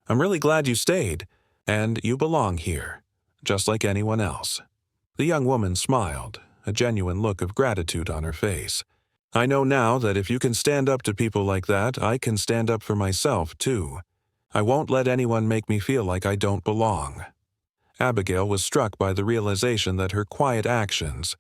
S1: "I'm really glad you stayed, and you belong here, just like anyone else." The young woman smiled, a genuine look of gratitude on her face. "I know now that if you can stand up to people like that, I can stand up for myself, too. I won't let anyone make me feel like I don't belong." Abigail was struck by the realization that her quiet actions,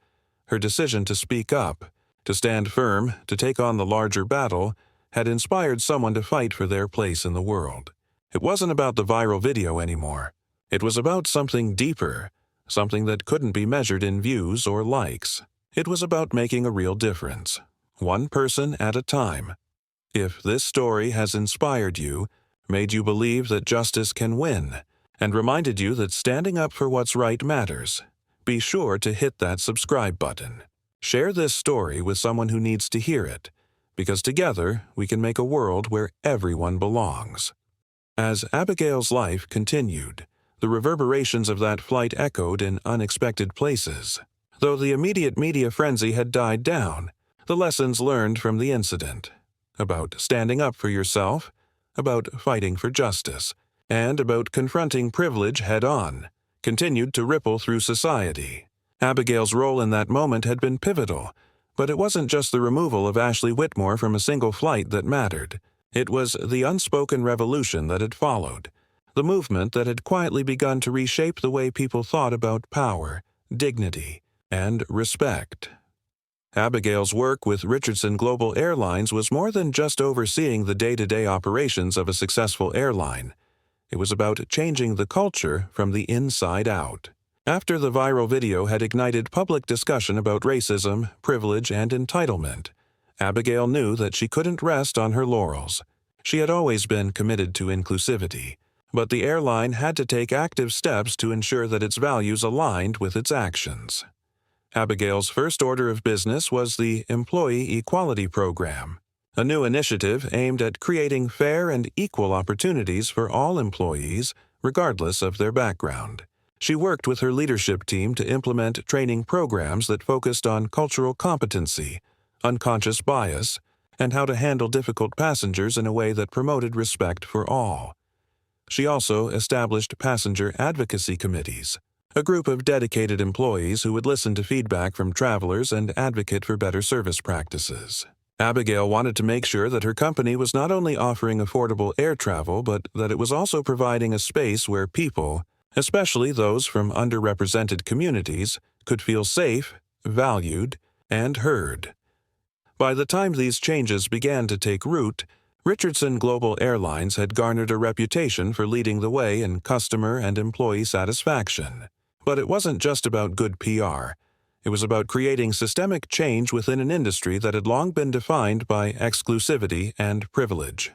S1: her decision to speak up, to stand firm, to take on the larger battle, had inspired someone to fight for their place in the world. It wasn't about the viral video anymore. It was about something deeper, something that couldn't be measured in views or likes. It was about making a real difference, one person at a time. If this story has inspired you, made you believe that justice can win, and reminded you that standing up for what's right matters, be sure to hit that subscribe button. Share this story with someone who needs to hear it, because together we can make a world where everyone belongs. As Abigail's life continued, the reverberations of that flight echoed in unexpected places. Though the immediate media frenzy had died down, the lessons learned from the incident, about standing up for yourself, about fighting for justice, and about confronting privilege head-on, continued to ripple through society. Abigail's role in that moment had been pivotal, but it wasn't just the removal of Ashley Whitmore from a single flight that mattered. It was the unspoken revolution that had followed, the movement that had quietly begun to reshape the way people thought about power, dignity, and respect. Abigail's work with Richardson Global Airlines was more than just overseeing the day-to-day operations of a successful airline. It was about changing the culture from the inside out. After the viral video had ignited public discussion about racism, privilege, and entitlement, Abigail knew that she couldn't rest on her laurels. She had always been committed to inclusivity, but the airline had to take active steps to ensure that its values aligned with its actions. Abigail's first order of business was the Employee Equality Program, a new initiative aimed at creating fair and equal opportunities for all employees, regardless of their background. She worked with her leadership team to implement training programs that focused on cultural competency, unconscious bias, and how to handle difficult passengers in a way that promoted respect for all. She also established passenger advocacy committees, a group of dedicated employees who would listen to feedback from travelers and advocate for better service practices. Abigail wanted to make sure that her company was not only offering affordable air travel, but that it was also providing a space where people, especially those from underrepresented communities, could feel safe, valued, and heard. By the time these changes began to take root, Richardson Global Airlines had garnered a reputation for leading the way in customer and employee satisfaction. But it wasn't just about good PR. It was about creating systemic change within an industry that had long been defined by exclusivity and privilege.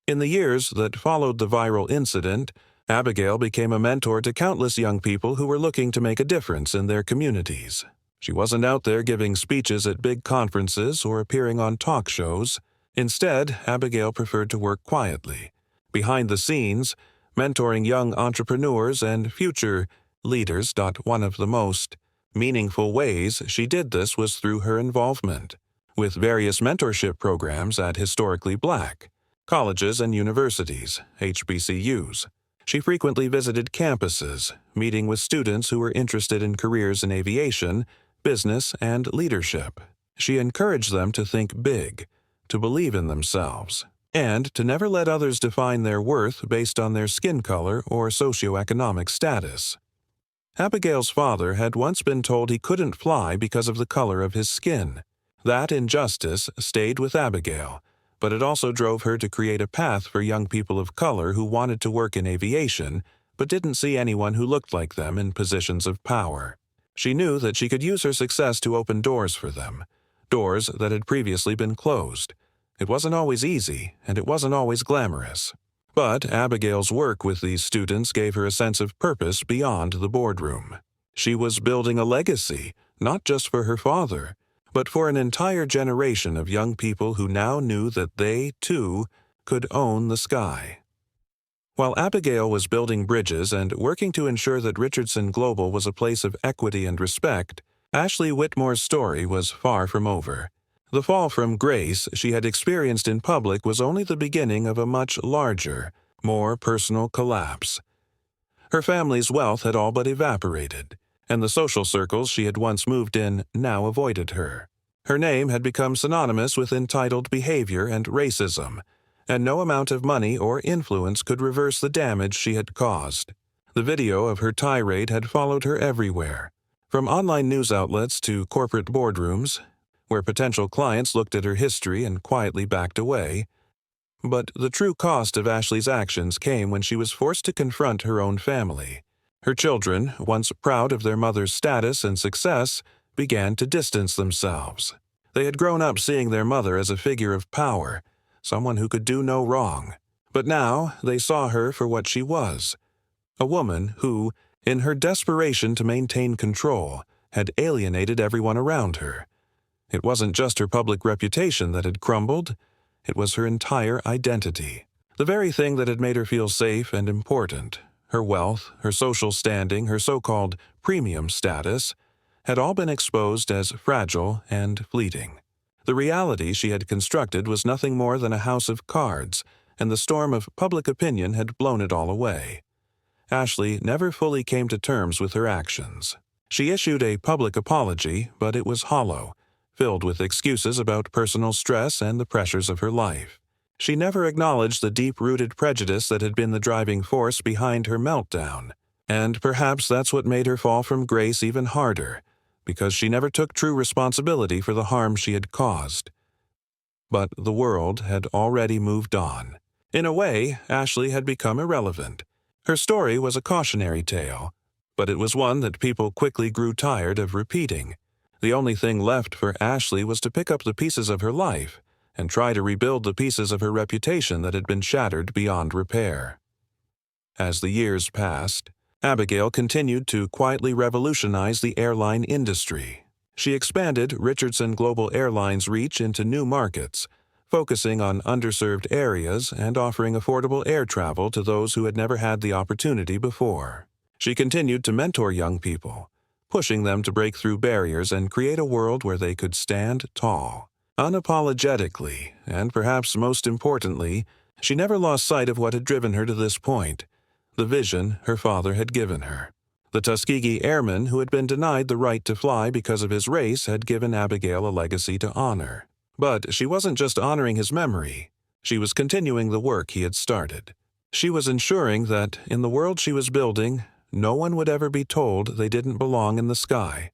S1: In the years that followed the viral incident, Abigail became a mentor to countless young people who were looking to make a difference in their communities. She wasn't out there giving speeches at big conferences or appearing on talk shows. Instead, Abigail preferred to work quietly, behind the scenes, mentoring young entrepreneurs and future leaders. One of the most meaningful ways she did this was through her involvement with various mentorship programs at historically Black colleges and universities, HBCUs. She frequently visited campuses, meeting with students who were interested in careers in aviation, business, and leadership. She encouraged them to think big, to believe in themselves, and to never let others define their worth based on their skin color or socioeconomic status. Abigail's father had once been told he couldn't fly because of the color of his skin. That injustice stayed with Abigail, but it also drove her to create a path for young people of color who wanted to work in aviation but didn't see anyone who looked like them in positions of power. She knew that she could use her success to open doors for them, doors that had previously been closed. It wasn't always easy, and it wasn't always glamorous. But Abigail's work with these students gave her a sense of purpose beyond the boardroom. She was building a legacy, not just for her father, but for an entire generation of young people who now knew that they, too, could own the sky. While Abigail was building bridges and working to ensure that Richardson Global was a place of equity and respect, Ashley Whitmore's story was far from over. The fall from grace she had experienced in public was only the beginning of a much larger, more personal collapse. Her family's wealth had all but evaporated, and the social circles she had once moved in now avoided her. Her name had become synonymous with entitled behavior and racism, and no amount of money or influence could reverse the damage she had caused. The video of her tirade had followed her everywhere, from online news outlets to corporate boardrooms, where potential clients looked at her history and quietly backed away. But the true cost of Ashley's actions came when she was forced to confront her own family. Her children, once proud of their mother's status and success, began to distance themselves. They had grown up seeing their mother as a figure of power, someone who could do no wrong. But now they saw her for what she was, a woman who, in her desperation to maintain control, had alienated everyone around her. It wasn't just her public reputation that had crumbled, it was her entire identity. The very thing that had made her feel safe and important, her wealth, her social standing, her so-called premium status, had all been exposed as fragile and fleeting. The reality she had constructed was nothing more than a house of cards, and the storm of public opinion had blown it all away. Ashley never fully came to terms with her actions. She issued a public apology, but it was hollow, filled with excuses about personal stress and the pressures of her life. She never acknowledged the deep-rooted prejudice that had been the driving force behind her meltdown. And perhaps that's what made her fall from grace even harder, because she never took true responsibility for the harm she had caused. But the world had already moved on. In a way, Ashley had become irrelevant. Her story was a cautionary tale, but it was one that people quickly grew tired of repeating. The only thing left for Ashley was to pick up the pieces of her life and try to rebuild the pieces of her reputation that had been shattered beyond repair. As the years passed, Abigail continued to quietly revolutionize the airline industry. She expanded Richardson Global Airlines' reach into new markets, focusing on underserved areas and offering affordable air travel to those who had never had the opportunity before. She continued to mentor young people, pushing them to break through barriers and create a world where they could stand tall. Unapologetically, and perhaps most importantly, she never lost sight of what had driven her to this point, the vision her father had given her. The Tuskegee Airman who had been denied the right to fly because of his race had given Abigail a legacy to honor. But she wasn't just honoring his memory. She was continuing the work he had started. She was ensuring that, in the world she was building, no one would ever be told they didn't belong in the sky.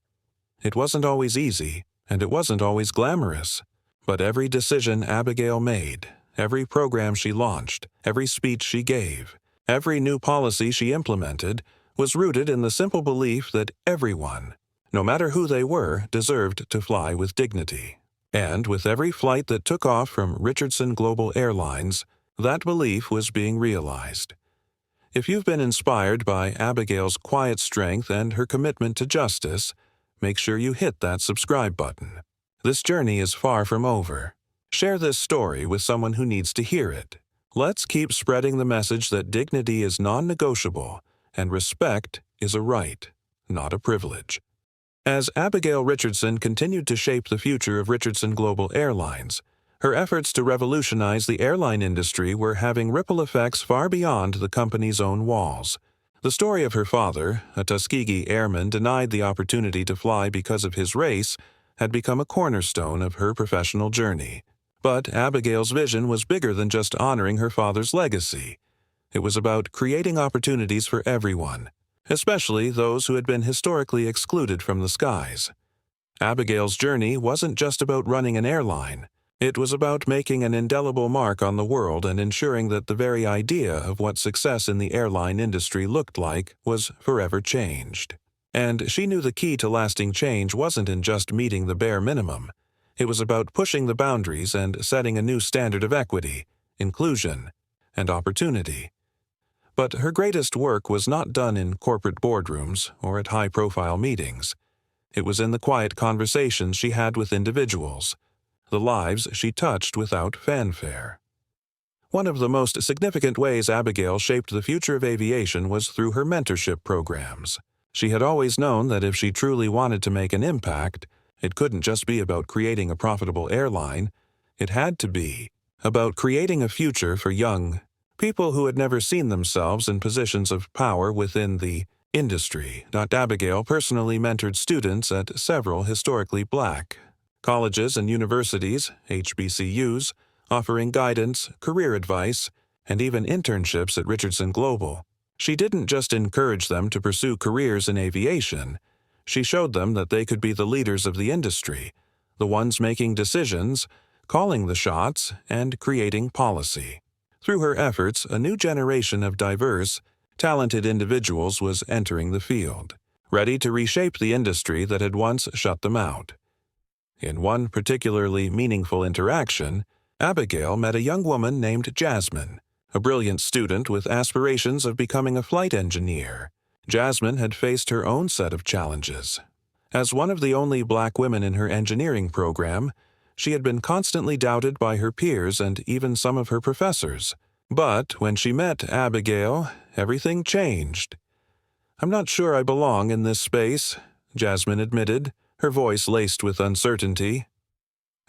S1: It wasn't always easy, and it wasn't always glamorous. But every decision Abigail made, every program she launched, every speech she gave, every new policy she implemented, was rooted in the simple belief that everyone, no matter who they were, deserved to fly with dignity. And with every flight that took off from Richardson Global Airlines, that belief was being realized. If you've been inspired by Abigail's quiet strength and her commitment to justice, make sure you hit that subscribe button. This journey is far from over. Share this story with someone who needs to hear it. Let's keep spreading the message that dignity is non-negotiable and respect is a right, not a privilege. As Abigail Richardson continued to shape the future of Richardson Global Airlines, her efforts to revolutionize the airline industry were having ripple effects far beyond the company's own walls. The story of her father, a Tuskegee airman denied the opportunity to fly because of his race, had become a cornerstone of her professional journey. But Abigail's vision was bigger than just honoring her father's legacy. It was about creating opportunities for everyone, especially those who had been historically excluded from the skies. Abigail's journey wasn't just about running an airline. It was about making an indelible mark on the world and ensuring that the very idea of what success in the airline industry looked like was forever changed. And she knew the key to lasting change wasn't in just meeting the bare minimum. It was about pushing the boundaries and setting a new standard of equity, inclusion, and opportunity. But her greatest work was not done in corporate boardrooms or at high-profile meetings. It was in the quiet conversations she had with individuals, the lives she touched without fanfare. One of the most significant ways Abigail shaped the future of aviation was through her mentorship programs. She had always known that if she truly wanted to make an impact, it couldn't just be about creating a profitable airline. It had to be about creating a future for young people who had never seen themselves in positions of power within the industry. Abigail personally mentored students at several historically black colleges and universities, HBCUs, offering guidance, career advice, and even internships at Richardson Global. She didn't just encourage them to pursue careers in aviation. She showed them that they could be the leaders of the industry, the ones making decisions, calling the shots, and creating policy. Through her efforts, a new generation of diverse, talented individuals was entering the field, ready to reshape the industry that had once shut them out. In one particularly meaningful interaction, Abigail met a young woman named Jasmine, a brilliant student with aspirations of becoming a flight engineer. Jasmine had faced her own set of challenges. As one of the only black women in her engineering program, she had been constantly doubted by her peers and even some of her professors. But when she met Abigail, everything changed. "I'm not sure I belong in this space," Jasmine admitted, her voice laced with uncertainty.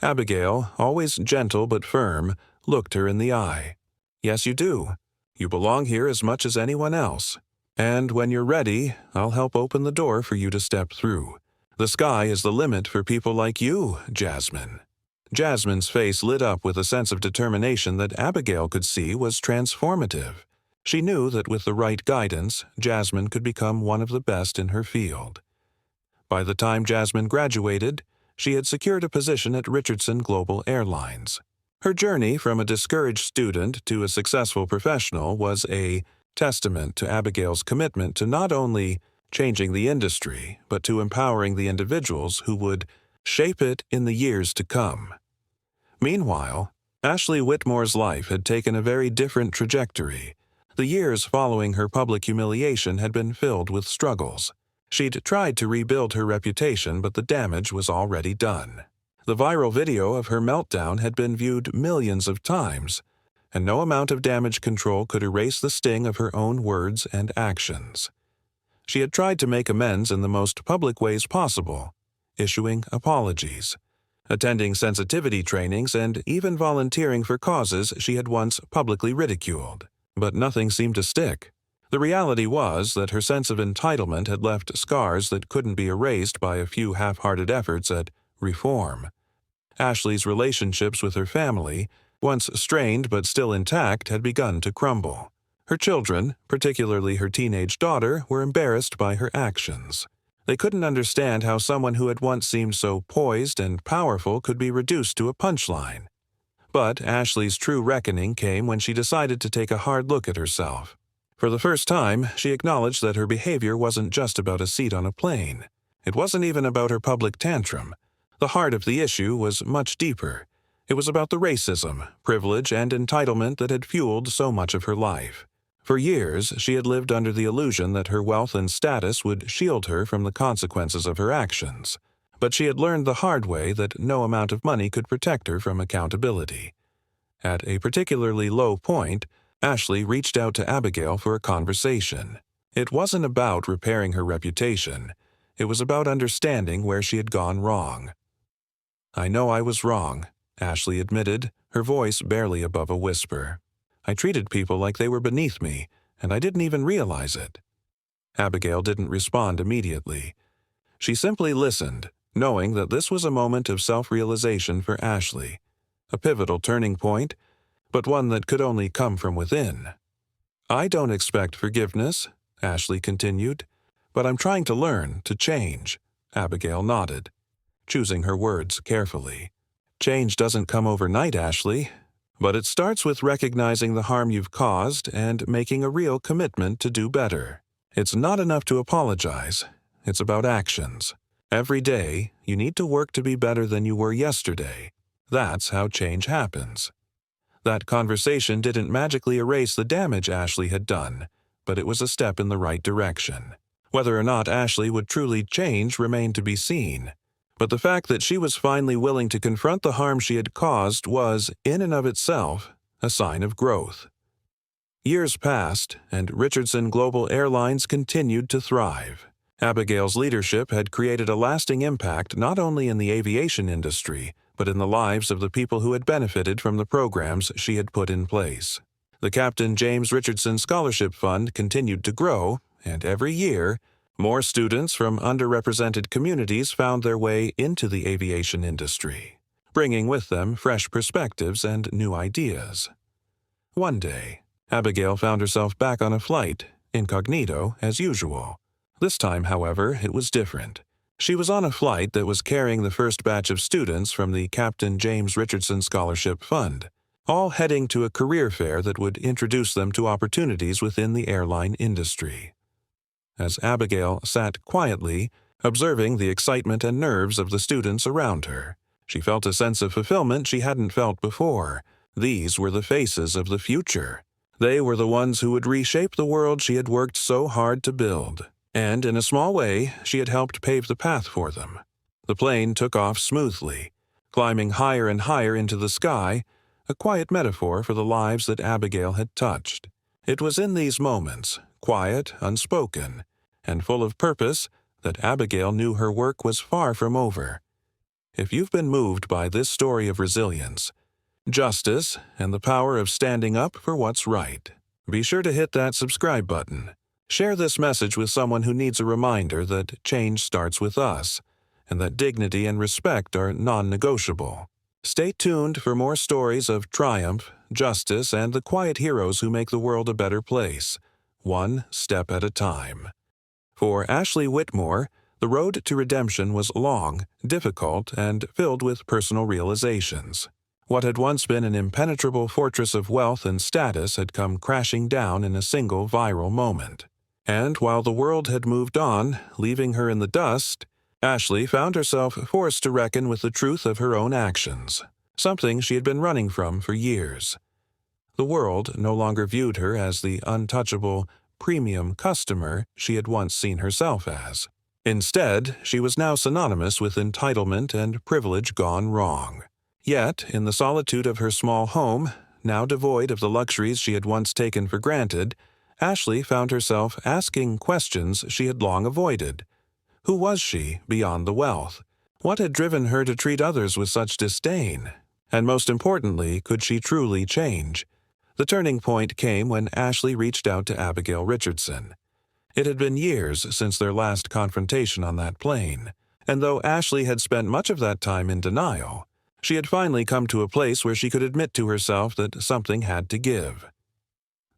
S1: Abigail, always gentle but firm, looked her in the eye. "Yes, you do. You belong here as much as anyone else. And when you're ready, I'll help open the door for you to step through. The sky is the limit for people like you, Jasmine." Jasmine's face lit up with a sense of determination that Abigail could see was transformative. She knew that with the right guidance, Jasmine could become one of the best in her field. By the time Jasmine graduated, she had secured a position at Richardson Global Airlines. Her journey from a discouraged student to a successful professional was a testament to Abigail's commitment to not only changing the industry, but to empowering the individuals who would shape it in the years to come. Meanwhile, Ashley Whitmore's life had taken a very different trajectory. The years following her public humiliation had been filled with struggles. She'd tried to rebuild her reputation, but the damage was already done. The viral video of her meltdown had been viewed millions of times, and no amount of damage control could erase the sting of her own words and actions. She had tried to make amends in the most public ways possible, issuing apologies, attending sensitivity trainings, and even volunteering for causes she had once publicly ridiculed. But nothing seemed to stick. The reality was that her sense of entitlement had left scars that couldn't be erased by a few half-hearted efforts at reform. Ashley's relationships with her family, once strained but still intact, had begun to crumble. Her children, particularly her teenage daughter, were embarrassed by her actions. They couldn't understand how someone who had once seemed so poised and powerful could be reduced to a punchline. But Ashley's true reckoning came when she decided to take a hard look at herself. For the first time, she acknowledged that her behavior wasn't just about a seat on a plane. It wasn't even about her public tantrum. The heart of the issue was much deeper. It was about the racism, privilege, and entitlement that had fueled so much of her life. For years, she had lived under the illusion that her wealth and status would shield her from the consequences of her actions. But she had learned the hard way that no amount of money could protect her from accountability. At a particularly low point, Ashley reached out to Abigail for a conversation. It wasn't about repairing her reputation. It was about understanding where she had gone wrong. "I know I was wrong," Ashley admitted, her voice barely above a whisper. "I treated people like they were beneath me, and I didn't even realize it." Abigail didn't respond immediately. She simply listened, knowing that this was a moment of self-realization for Ashley, a pivotal turning point, but one that could only come from within. "I don't expect forgiveness," Ashley continued, "but I'm trying to learn, to change." Abigail nodded, choosing her words carefully. "Change doesn't come overnight, Ashley, but it starts with recognizing the harm you've caused and making a real commitment to do better. It's not enough to apologize. It's about actions. Every day, you need to work to be better than you were yesterday. That's how change happens." That conversation didn't magically erase the damage Ashley had done, but it was a step in the right direction. Whether or not Ashley would truly change remained to be seen. But the fact that she was finally willing to confront the harm she had caused was, in and of itself, a sign of growth. Years passed, and Richardson Global Airlines continued to thrive. Abigail's leadership had created a lasting impact not only in the aviation industry, but in the lives of the people who had benefited from the programs she had put in place. The Captain James Richardson Scholarship Fund continued to grow, and every year, more students from underrepresented communities found their way into the aviation industry, bringing with them fresh perspectives and new ideas. One day, Abigail found herself back on a flight, incognito as usual. This time, however, it was different. She was on a flight that was carrying the first batch of students from the Captain James Richardson Scholarship Fund, all heading to a career fair that would introduce them to opportunities within the airline industry. As Abigail sat quietly, observing the excitement and nerves of the students around her, she felt a sense of fulfillment she hadn't felt before. These were the faces of the future. They were the ones who would reshape the world she had worked so hard to build. And in a small way, she had helped pave the path for them. The plane took off smoothly, climbing higher and higher into the sky, a quiet metaphor for the lives that Abigail had touched. It was in these moments, quiet, unspoken, and full of purpose, that Abigail knew her work was far from over. If you've been moved by this story of resilience, justice, and the power of standing up for what's right, be sure to hit that subscribe button. Share this message with someone who needs a reminder that change starts with us, and that dignity and respect are non-negotiable. Stay tuned for more stories of triumph, justice, and the quiet heroes who make the world a better place, one step at a time. For Ashley Whitmore, the road to redemption was long, difficult, and filled with personal realizations. What had once been an impenetrable fortress of wealth and status had come crashing down in a single viral moment. And while the world had moved on, leaving her in the dust, Ashley found herself forced to reckon with the truth of her own actions, something she had been running from for years. The world no longer viewed her as the untouchable, premium customer she had once seen herself as. Instead, she was now synonymous with entitlement and privilege gone wrong. Yet, in the solitude of her small home, now devoid of the luxuries she had once taken for granted, Ashley found herself asking questions she had long avoided. Who was she beyond the wealth? What had driven her to treat others with such disdain? And most importantly, could she truly change? The turning point came when Ashley reached out to Abigail Richardson. It had been years since their last confrontation on that plane, and though Ashley had spent much of that time in denial, she had finally come to a place where she could admit to herself that something had to give.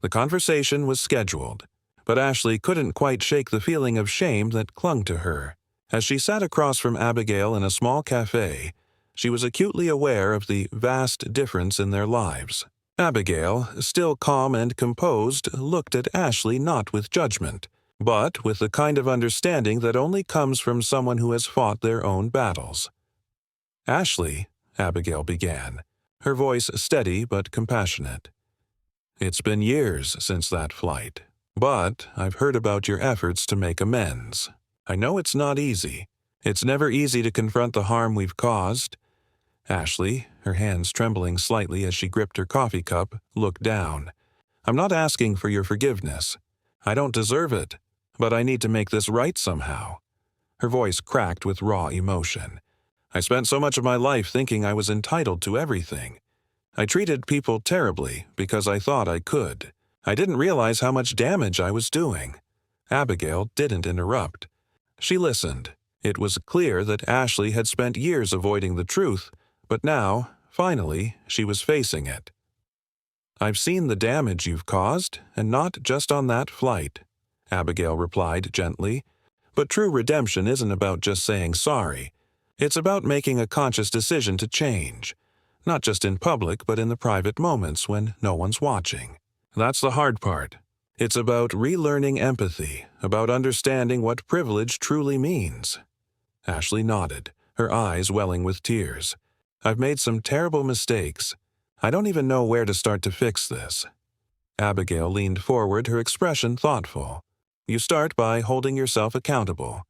S1: The conversation was scheduled, but Ashley couldn't quite shake the feeling of shame that clung to her. As she sat across from Abigail in a small cafe, she was acutely aware of the vast difference in their lives. Abigail, still calm and composed, looked at Ashley not with judgment, but with the kind of understanding that only comes from someone who has fought their own battles. "Ashley," Abigail began, her voice steady but compassionate. "It's been years since that flight, but I've heard about your efforts to make amends. I know it's not easy. It's never easy to confront the harm we've caused." Ashley, her hands trembling slightly as she gripped her coffee cup, looked down. "I'm not asking for your forgiveness. I don't deserve it, but I need to make this right somehow." Her voice cracked with raw emotion. "I spent so much of my life thinking I was entitled to everything. I treated people terribly because I thought I could. I didn't realize how much damage I was doing." Abigail didn't interrupt. She listened. It was clear that Ashley had spent years avoiding the truth, but now, finally, she was facing it. "I've seen the damage you've caused, and not just on that flight," Abigail replied gently. "But true redemption isn't about just saying sorry. It's about making a conscious decision to change, not just in public but in the private moments when no one's watching. That's the hard part. It's about relearning empathy, about understanding what privilege truly means." Ashley nodded, her eyes welling with tears. "I've made some terrible mistakes. I don't even know where to start to fix this." Abigail leaned forward, her expression thoughtful. "You start by holding yourself accountable,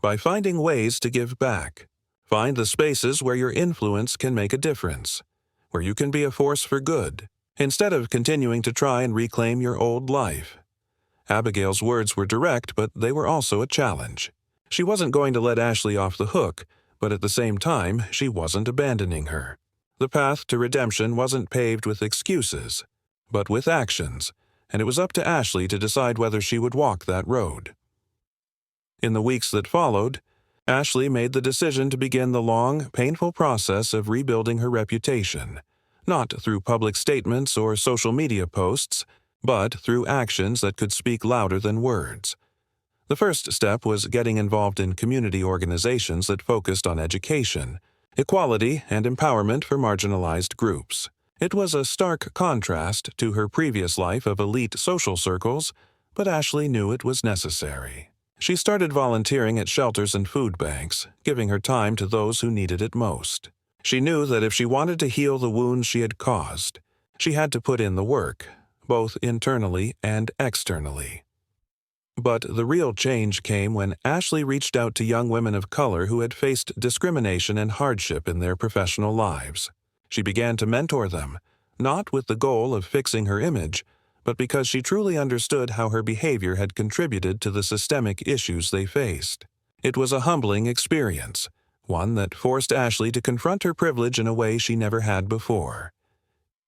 S1: by finding ways to give back. Find the spaces where your influence can make a difference, where you can be a force for good, instead of continuing to try and reclaim your old life." Abigail's words were direct, but they were also a challenge. She wasn't going to let Ashley off the hook, but at the same time, she wasn't abandoning her. The path to redemption wasn't paved with excuses, but with actions, and it was up to Ashley to decide whether she would walk that road. In the weeks that followed, Ashley made the decision to begin the long, painful process of rebuilding her reputation, not through public statements or social media posts, but through actions that could speak louder than words. The first step was getting involved in community organizations that focused on education, equality, and empowerment for marginalized groups. It was a stark contrast to her previous life of elite social circles, but Ashley knew it was necessary. She started volunteering at shelters and food banks, giving her time to those who needed it most. She knew that if she wanted to heal the wounds she had caused, she had to put in the work, both internally and externally. But the real change came when Ashley reached out to young women of color who had faced discrimination and hardship in their professional lives. She began to mentor them, not with the goal of fixing her image, but because she truly understood how her behavior had contributed to the systemic issues they faced. It was a humbling experience, one that forced Ashley to confront her privilege in a way she never had before.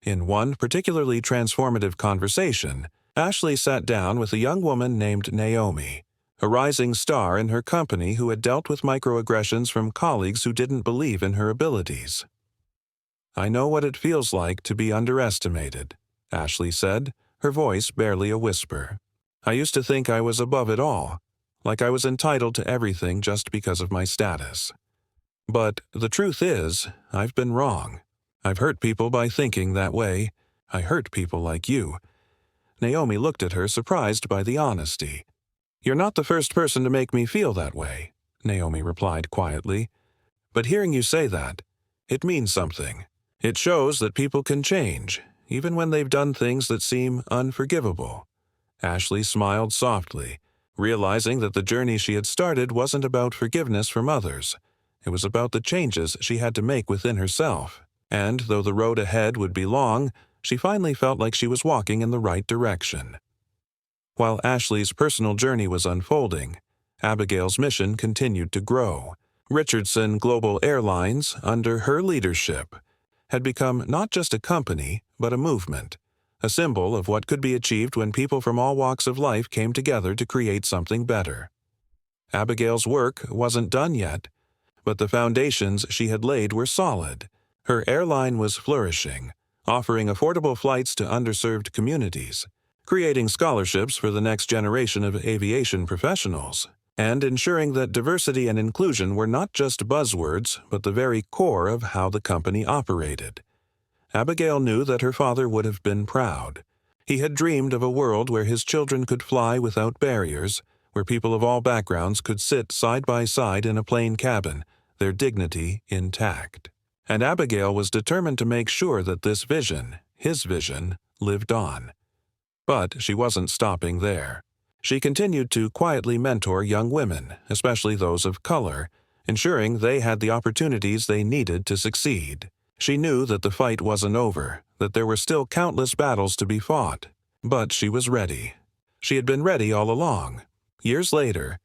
S1: In one particularly transformative conversation, Ashley sat down with a young woman named Naomi, a rising star in her company who had dealt with microaggressions from colleagues who didn't believe in her abilities. I know what it feels like to be underestimated, Ashley said, her voice barely a whisper. I used to think I was above it all, like I was entitled to everything just because of my status. But the truth is, I've been wrong. I've hurt people by thinking that way. I hurt people like you. Naomi looked at her, surprised by the honesty. You're not the first person to make me feel that way, Naomi replied quietly. But hearing you say that, it means something. It shows that people can change, even when they've done things that seem unforgivable. Ashley smiled softly, realizing that the journey she had started wasn't about forgiveness from others. It was about the changes she had to make within herself. And though the road ahead would be long, she finally felt like she was walking in the right direction. While Ashley's personal journey was unfolding, Abigail's mission continued to grow. Richardson Global Airlines, under her leadership, had become not just a company, but a movement, a symbol of what could be achieved when people from all walks of life came together to create something better. Abigail's work wasn't done yet, but the foundations she had laid were solid. Her airline was flourishing, offering affordable flights to underserved communities, creating scholarships for the next generation of aviation professionals, and ensuring that diversity and inclusion were not just buzzwords, but the very core of how the company operated. Abigail knew that her father would have been proud. He had dreamed of a world where his children could fly without barriers, where people of all backgrounds could sit side by side in a plane cabin, their dignity intact. And Abigail was determined to make sure that this vision, his vision, lived on. But she wasn't stopping there. She continued to quietly mentor young women, especially those of color, ensuring they had the opportunities they needed to succeed. She knew that the fight wasn't over, that there were still countless battles to be fought. But she was ready. She had been ready all along. Years later,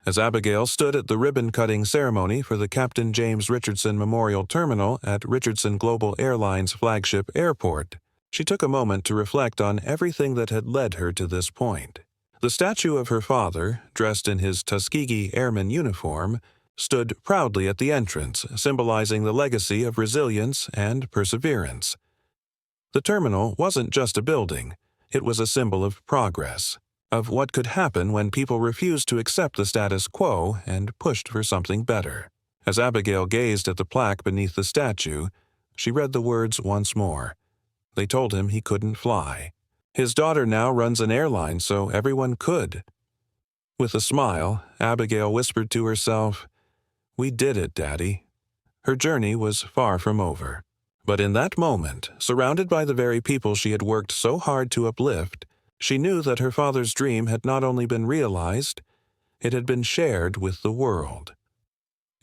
S1: as Abigail stood at the ribbon-cutting ceremony for the Captain James Richardson Memorial Terminal at Richardson Global Airlines flagship airport, she took a moment to reflect on everything that had led her to this point. The statue of her father, dressed in his Tuskegee Airman uniform, stood proudly at the entrance, symbolizing the legacy of resilience and perseverance. The terminal wasn't just a building, it was a symbol of progress, of what could happen when people refused to accept the status quo and pushed for something better. As Abigail gazed at the plaque beneath the statue, she read the words once more. They told him he couldn't fly. His daughter now runs an airline, so everyone could. With a smile, Abigail whispered to herself, "We did it, Daddy." Her journey was far from over. But in that moment, surrounded by the very people she had worked so hard to uplift, she knew that her father's dream had not only been realized, it had been shared with the world.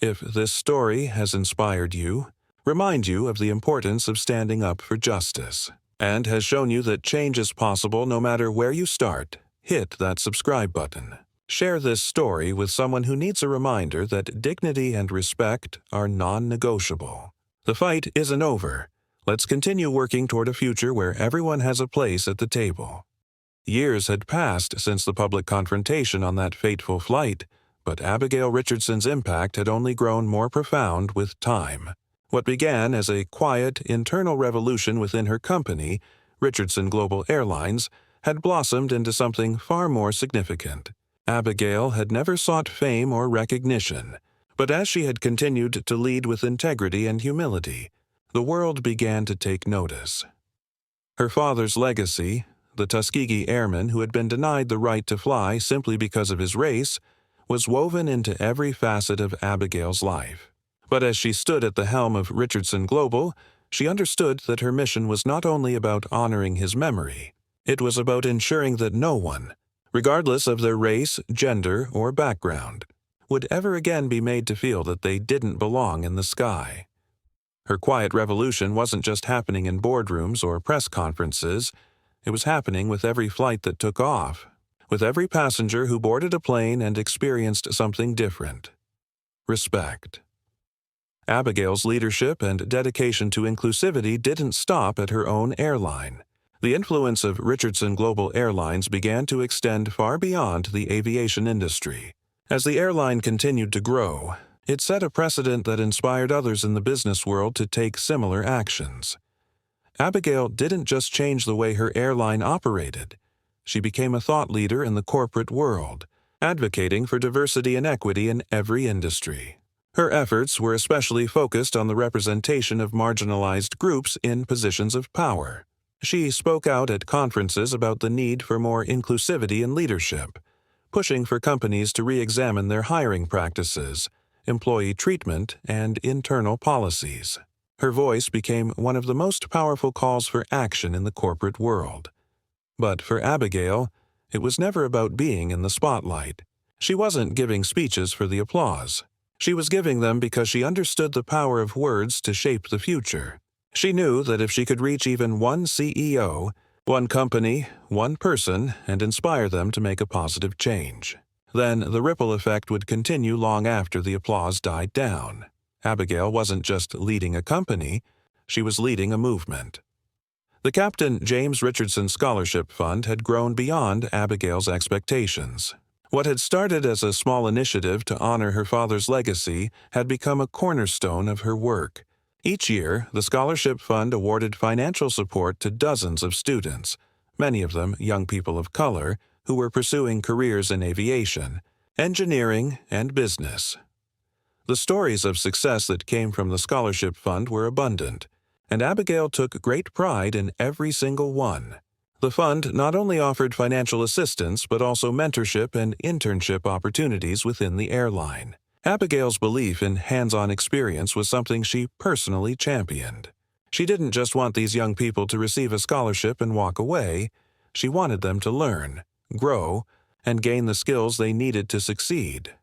S1: If this story has inspired you, remind you of the importance of standing up for justice, and has shown you that change is possible no matter where you start, hit that subscribe button. Share this story with someone who needs a reminder that dignity and respect are non-negotiable. The fight isn't over. Let's continue working toward a future where everyone has a place at the table. Years had passed since the public confrontation on that fateful flight, but Abigail Richardson's impact had only grown more profound with time. What began as a quiet, internal revolution within her company, Richardson Global Airlines, had blossomed into something far more significant. Abigail had never sought fame or recognition, but as she had continued to lead with integrity and humility, the world began to take notice. Her father's legacy, the Tuskegee Airman who had been denied the right to fly simply because of his race, was woven into every facet of Abigail's life. But as she stood at the helm of Richardson Global, she understood that her mission was not only about honoring his memory, it was about ensuring that no one, regardless of their race, gender, or background, would ever again be made to feel that they didn't belong in the sky. Her quiet revolution wasn't just happening in boardrooms or press conferences, it was happening with every flight that took off, with every passenger who boarded a plane and experienced something different. Respect. Abigail's leadership and dedication to inclusivity didn't stop at her own airline. The influence of Richardson Global Airlines began to extend far beyond the aviation industry. As the airline continued to grow, It set a precedent that inspired others in the business world to take similar actions. Abigail didn't just change the way her airline operated. She became a thought leader in the corporate world, advocating for diversity and equity in every industry. Her efforts were especially focused on the representation of marginalized groups in positions of power. She spoke out at conferences about the need for more inclusivity in leadership, pushing for companies to re-examine their hiring practices, employee treatment, and internal policies. Her voice became one of the most powerful calls for action in the corporate world. But for Abigail, it was never about being in the spotlight. She wasn't giving speeches for the applause. She was giving them because she understood the power of words to shape the future. She knew that if she could reach even one CEO, one company, one person, and inspire them to make a positive change, then the ripple effect would continue long after the applause died down. Abigail wasn't just leading a company, she was leading a movement. The Captain James Richardson Scholarship Fund had grown beyond Abigail's expectations. What had started as a small initiative to honor her father's legacy had become a cornerstone of her work. Each year, the Scholarship Fund awarded financial support to dozens of students, many of them young people of color, who were pursuing careers in aviation, engineering, and business. The stories of success that came from the Scholarship Fund were abundant, and Abigail took great pride in every single one. The fund not only offered financial assistance but also mentorship and internship opportunities within the airline. Abigail's belief in hands-on experience was something she personally championed. She didn't just want these young people to receive a scholarship and walk away. She wanted them to learn, grow, and gain the skills they needed to succeed.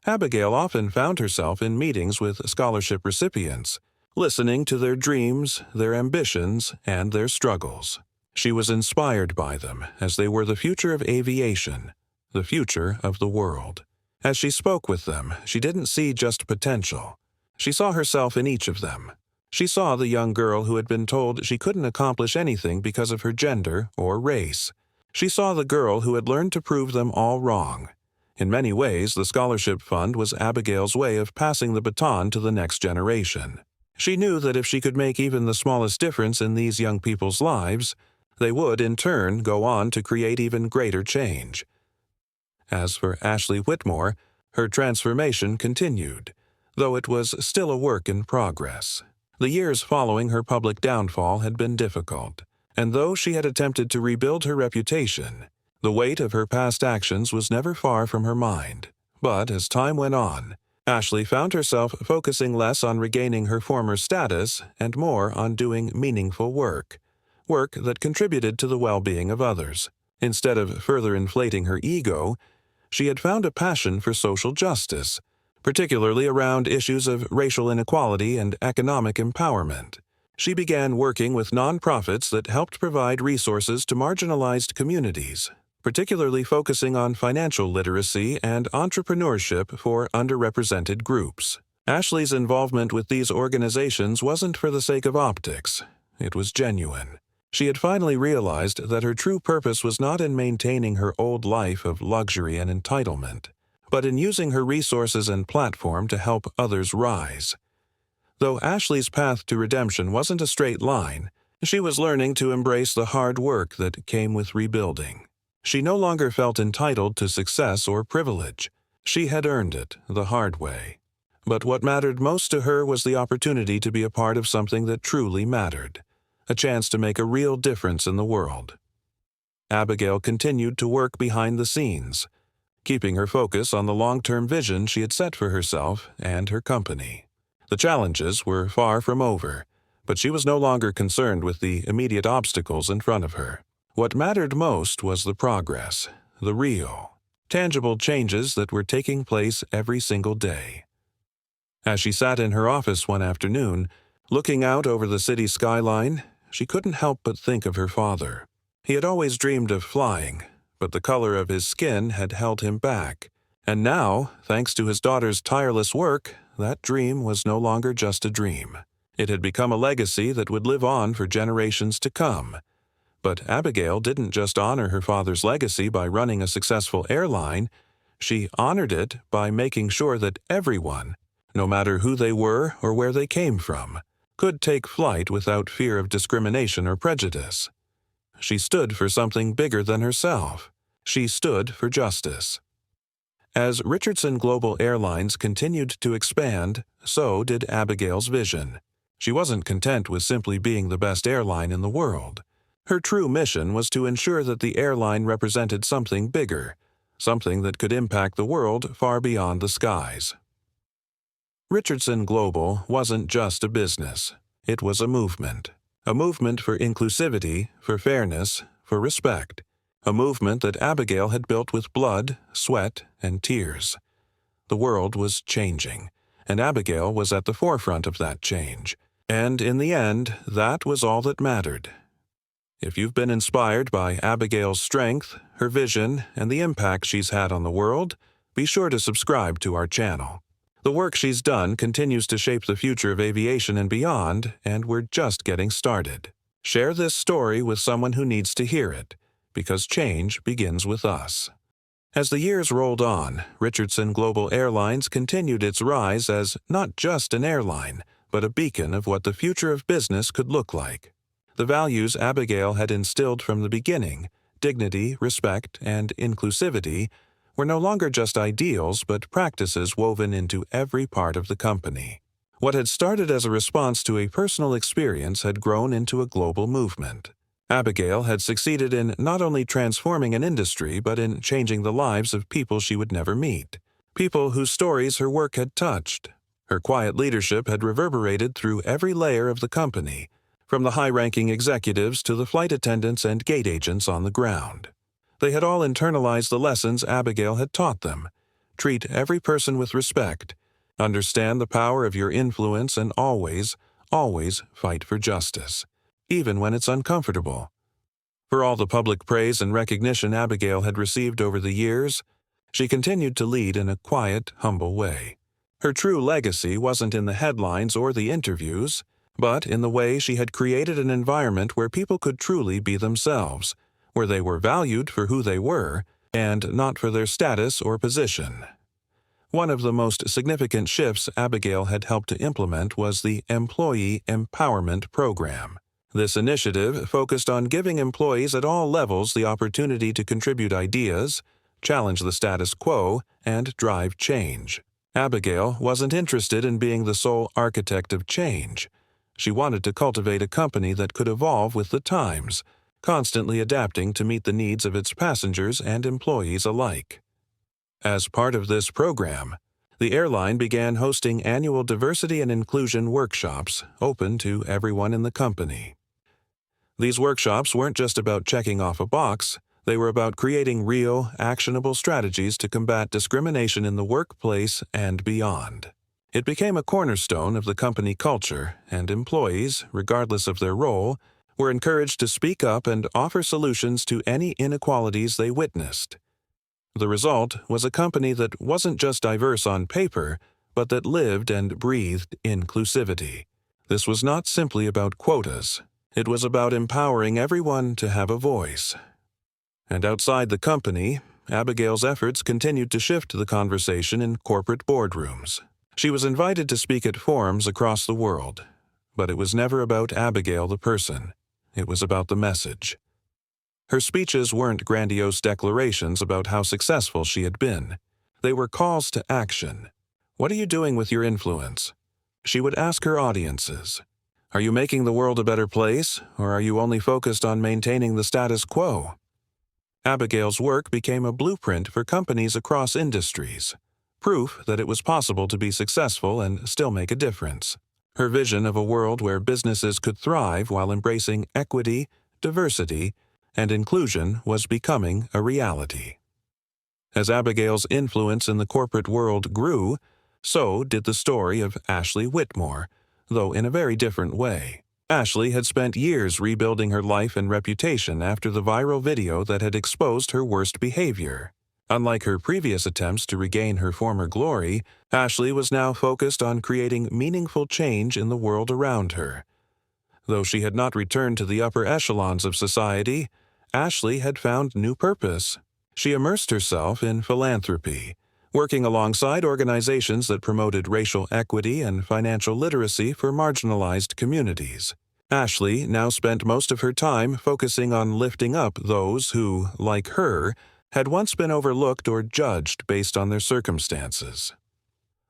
S1: Abigail often found herself in meetings with scholarship recipients, listening to their dreams, their ambitions, and their struggles. She was inspired by them, as they were the future of aviation, the future of the world. As she spoke with them, she didn't see just potential. She saw herself in each of them. She saw the young girl who had been told she couldn't accomplish anything because of her gender or race. She saw the girl who had learned to prove them all wrong. In many ways, the Scholarship Fund was Abigail's way of passing the baton to the next generation. She knew that if she could make even the smallest difference in these young people's lives, they would, in turn, go on to create even greater change. As for Ashley Whitmore, her transformation continued, though it was still a work in progress. The years following her public downfall had been difficult, and though she had attempted to rebuild her reputation, the weight of her past actions was never far from her mind. But as time went on, Ashley found herself focusing less on regaining her former status and more on doing meaningful work that contributed to the well-being of others. Instead of further inflating her ego, she had found a passion for social justice, particularly around issues of racial inequality and economic empowerment. She began working with nonprofits that helped provide resources to marginalized communities, particularly focusing on financial literacy and entrepreneurship for underrepresented groups. Ashley's involvement with these organizations wasn't for the sake of optics. It was genuine. She had finally realized that her true purpose was not in maintaining her old life of luxury and entitlement, but in using her resources and platform to help others rise. Though Ashley's path to redemption wasn't a straight line, she was learning to embrace the hard work that came with rebuilding. She no longer felt entitled to success or privilege. She had earned it the hard way. But what mattered most to her was the opportunity to be a part of something that truly mattered, a chance to make a real difference in the world. Abigail continued to work behind the scenes, keeping her focus on the long-term vision she had set for herself and her company. The challenges were far from over, but she was no longer concerned with the immediate obstacles in front of her. What mattered most was the progress, the real, tangible changes that were taking place every single day. As she sat in her office one afternoon, looking out over the city skyline, she couldn't help but think of her father. He had always dreamed of flying, but the color of his skin had held him back. And now, thanks to his daughter's tireless work, that dream was no longer just a dream. It had become a legacy that would live on for generations to come. But Abigail didn't just honor her father's legacy by running a successful airline. She honored it by making sure that everyone, no matter who they were or where they came from, could take flight without fear of discrimination or prejudice. She stood for something bigger than herself. She stood for justice. As Richardson Global Airlines continued to expand, so did Abigail's vision. She wasn't content with simply being the best airline in the world. Her true mission was to ensure that the airline represented something bigger, something that could impact the world far beyond the skies. Richardson Global wasn't just a business. It was a movement for inclusivity, for fairness, for respect, a movement that Abigail had built with blood, sweat, and tears. The world was changing, and Abigail was at the forefront of that change. And in the end, that was all that mattered. If you've been inspired by Abigail's strength, her vision, and the impact she's had on the world, be sure to subscribe to our channel. The work she's done continues to shape the future of aviation and beyond, and we're just getting started. Share this story with someone who needs to hear it, because change begins with us. As the years rolled on, Richardson Global Airlines continued its rise as not just an airline, but a beacon of what the future of business could look like. The values Abigail had instilled from the beginning, dignity, respect, and inclusivity, were no longer just ideals but practices woven into every part of the company. What had started as a response to a personal experience had grown into a global movement. Abigail had succeeded in not only transforming an industry but in changing the lives of people she would never meet, people whose stories her work had touched. Her quiet leadership had reverberated through every layer of the company, from the high-ranking executives to the flight attendants and gate agents on the ground. They had all internalized the lessons Abigail had taught them. Treat every person with respect. Understand the power of your influence and always, always fight for justice, even when it's uncomfortable. For all the public praise and recognition Abigail had received over the years, she continued to lead in a quiet, humble way. Her true legacy wasn't in the headlines or the interviews, but in the way she had created an environment where people could truly be themselves, where they were valued for who they were, and not for their status or position. One of the most significant shifts Abigail had helped to implement was the Employee Empowerment Program. This initiative focused on giving employees at all levels the opportunity to contribute ideas, challenge the status quo, and drive change. Abigail wasn't interested in being the sole architect of change. She wanted to cultivate a company that could evolve with the times, constantly adapting to meet the needs of its passengers and employees alike. As part of this program, the airline began hosting annual diversity and inclusion workshops open to everyone in the company. These workshops weren't just about checking off a box, they were about creating real, actionable strategies to combat discrimination in the workplace and beyond. It became a cornerstone of the company culture, and employees, regardless of their role, were encouraged to speak up and offer solutions to any inequalities they witnessed. The result was a company that wasn't just diverse on paper, but that lived and breathed inclusivity. This was not simply about quotas. It was about empowering everyone to have a voice. And outside the company, Abigail's efforts continued to shift the conversation in corporate boardrooms. She was invited to speak at forums across the world, but it was never about Abigail the person. It was about the message. Her speeches weren't grandiose declarations about how successful she had been. They were calls to action. What are you doing with your influence? She would ask her audiences. Are you making the world a better place, or are you only focused on maintaining the status quo? Abigail's work became a blueprint for companies across industries, proof that it was possible to be successful and still make a difference. Her vision of a world where businesses could thrive while embracing equity, diversity, and inclusion was becoming a reality. As Abigail's influence in the corporate world grew, so did the story of Ashley Whitmore, though in a very different way. Ashley had spent years rebuilding her life and reputation after the viral video that had exposed her worst behavior. Unlike her previous attempts to regain her former glory, Ashley was now focused on creating meaningful change in the world around her. Though she had not returned to the upper echelons of society, Ashley had found new purpose. She immersed herself in philanthropy, working alongside organizations that promoted racial equity and financial literacy for marginalized communities. Ashley now spent most of her time focusing on lifting up those who, like her, had once been overlooked or judged based on their circumstances.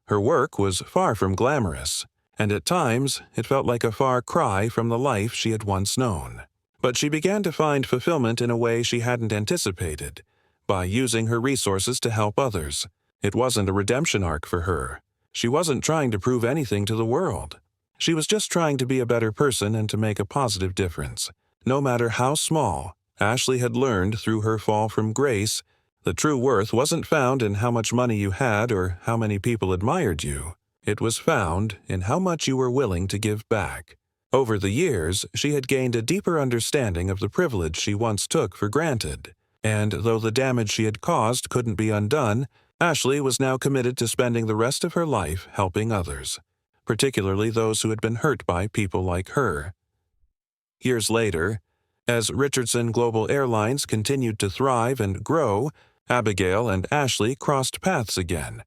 S1: Her work was far from glamorous, and at times it felt like a far cry from the life she had once known. But she began to find fulfillment in a way she hadn't anticipated, by using her resources to help others. It wasn't a redemption arc for her. She wasn't trying to prove anything to the world. She was just trying to be a better person and to make a positive difference. No matter how small, Ashley had learned through her fall from grace that true worth wasn't found in how much money you had or how many people admired you. It was found in how much you were willing to give back. Over the years, she had gained a deeper understanding of the privilege she once took for granted. And though the damage she had caused couldn't be undone, Ashley was now committed to spending the rest of her life helping others, particularly those who had been hurt by people like her. Years later, as Richardson Global Airlines continued to thrive and grow, Abigail and Ashley crossed paths again.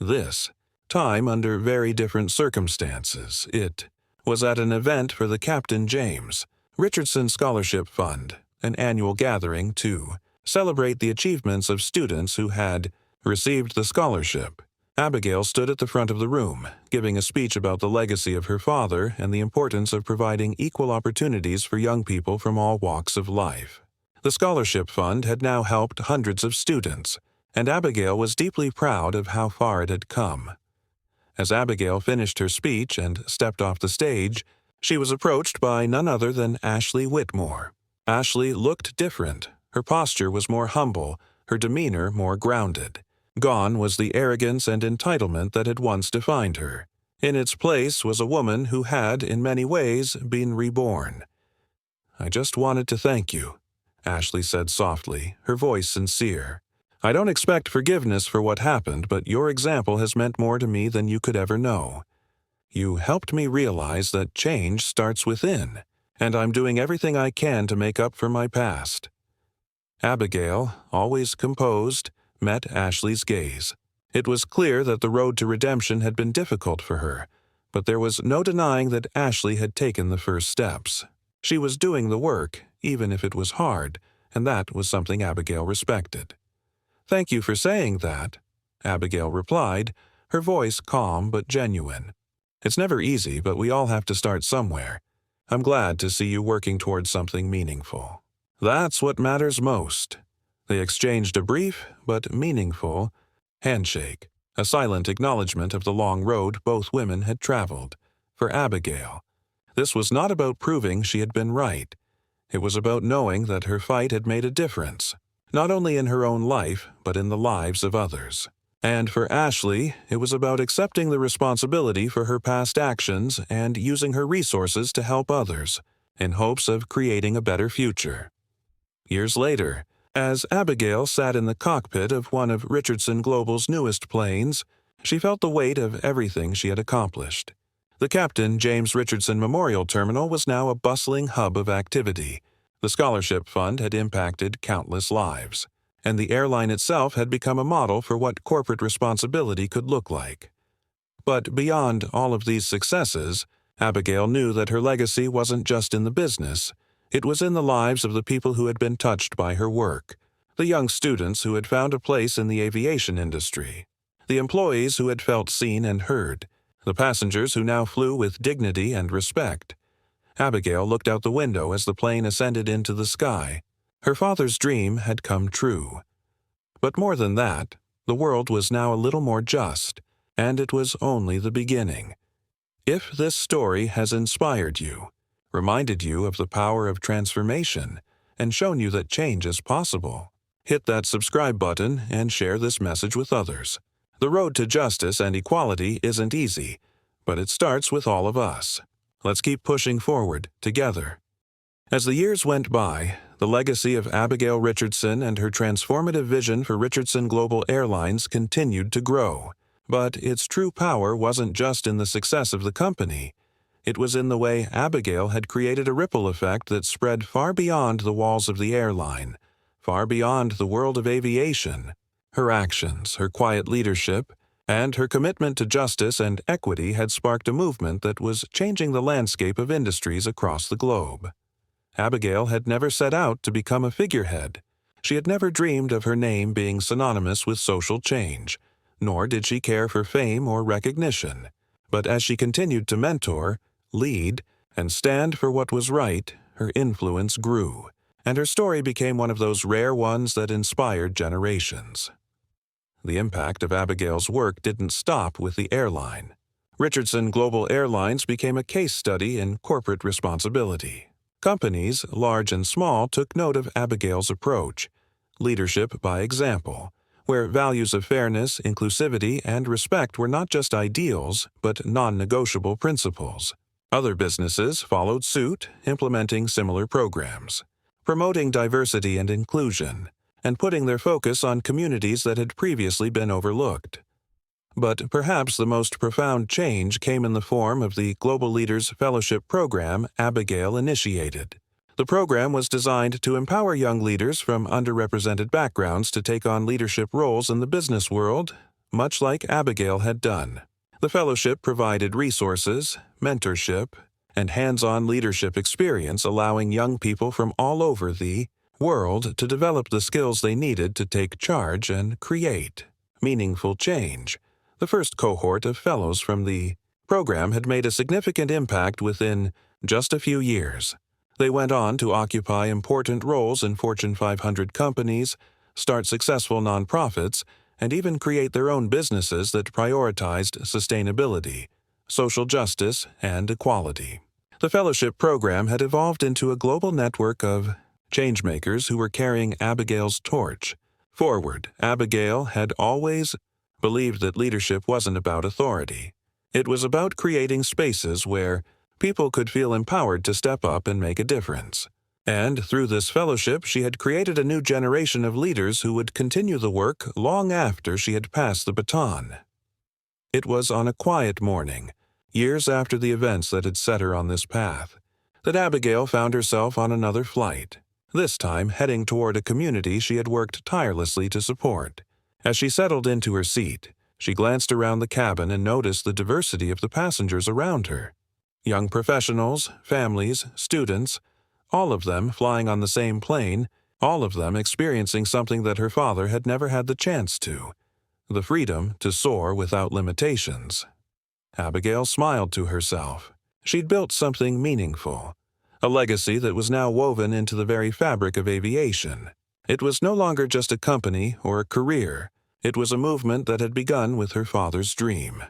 S1: This time under very different circumstances. It was at an event for the Captain James Richardson Scholarship Fund, an annual gathering to celebrate the achievements of students who had received the scholarship. Abigail stood at the front of the room, giving a speech about the legacy of her father and the importance of providing equal opportunities for young people from all walks of life. The scholarship fund had now helped hundreds of students, and Abigail was deeply proud of how far it had come. As Abigail finished her speech and stepped off the stage, she was approached by none other than Ashley Whitmore. Ashley looked different. Her posture was more humble, her demeanor more grounded. Gone was the arrogance and entitlement that had once defined her. In its place was a woman who had, in many ways, been reborn. "I just wanted to thank you," Ashley said softly, her voice sincere. "I don't expect forgiveness for what happened, but your example has meant more to me than you could ever know. You helped me realize that change starts within, and I'm doing everything I can to make up for my past." Abigail, always composed, met Ashley's gaze. It was clear that the road to redemption had been difficult for her, but there was no denying that Ashley had taken the first steps. She was doing the work, even if it was hard, and that was something Abigail respected. "Thank you for saying that," Abigail replied, her voice calm but genuine. "It's never easy, but we all have to start somewhere. I'm glad to see you working towards something meaningful." That's what matters most. They exchanged a brief but meaningful handshake, a silent acknowledgement of the long road both women had traveled. For Abigail, this was not about proving she had been right. It was about knowing that her fight had made a difference, not only in her own life, but in the lives of others. And for Ashley, it was about accepting the responsibility for her past actions and using her resources to help others, in hopes of creating a better future. Years later, as Abigail sat in the cockpit of one of Richardson Global's newest planes, she felt the weight of everything she had accomplished. The Captain James Richardson Memorial Terminal was now a bustling hub of activity. The scholarship fund had impacted countless lives, and the airline itself had become a model for what corporate responsibility could look like. But beyond all of these successes, Abigail knew that her legacy wasn't just in the business. It was in the lives of the people who had been touched by her work, the young students who had found a place in the aviation industry, the employees who had felt seen and heard, the passengers who now flew with dignity and respect. Abigail looked out the window as the plane ascended into the sky. Her father's dream had come true. But more than that, the world was now a little more just, and it was only the beginning. If this story has inspired you, reminded you of the power of transformation, and shown you that change is possible, hit that subscribe button and share this message with others. The road to justice and equality isn't easy, but it starts with all of us. Let's keep pushing forward together. As the years went by, the legacy of Abigail Richardson and her transformative vision for Richardson Global Airlines continued to grow. But its true power wasn't just in the success of the company. It was in the way Abigail had created a ripple effect that spread far beyond the walls of the airline, far beyond the world of aviation. Her actions, her quiet leadership, and her commitment to justice and equity had sparked a movement that was changing the landscape of industries across the globe. Abigail had never set out to become a figurehead. She had never dreamed of her name being synonymous with social change, nor did she care for fame or recognition. But as she continued to mentor, lead, and stand for what was right, her influence grew, and her story became one of those rare ones that inspired generations. The impact of Abigail's work didn't stop with the airline. Richardson Global Airlines became a case study in corporate responsibility. Companies, large and small, took note of Abigail's approach, leadership by example, where values of fairness, inclusivity, and respect were not just ideals, but non-negotiable principles. Other businesses followed suit, implementing similar programs, promoting diversity and inclusion, and putting their focus on communities that had previously been overlooked. But perhaps the most profound change came in the form of the Global Leaders Fellowship program Abigail initiated. The program was designed to empower young leaders from underrepresented backgrounds to take on leadership roles in the business world, much like Abigail had done. The fellowship provided resources, mentorship, and hands-on leadership experience, allowing young people from all over the world to develop the skills they needed to take charge and create meaningful change. The first cohort of fellows from the program had made a significant impact within just a few years. They went on to occupy important roles in Fortune 500 companies, start successful nonprofits, and even create their own businesses that prioritized sustainability, social justice, and equality. The fellowship program had evolved into a global network of changemakers who were carrying Abigail's torch forward. Abigail had always believed that leadership wasn't about authority. It was about creating spaces where people could feel empowered to step up and make a difference. And through this fellowship, she had created a new generation of leaders who would continue the work long after she had passed the baton. It was on a quiet morning, years after the events that had set her on this path, that Abigail found herself on another flight, this time heading toward a community she had worked tirelessly to support. As she settled into her seat, she glanced around the cabin and noticed the diversity of the passengers around her. Young professionals, families, students, all of them flying on the same plane, all of them experiencing something that her father had never had the chance to, the freedom to soar without limitations. Abigail smiled to herself. She'd built something meaningful, a legacy that was now woven into the very fabric of aviation. It was no longer just a company or a career. It was a movement that had begun with her father's dream.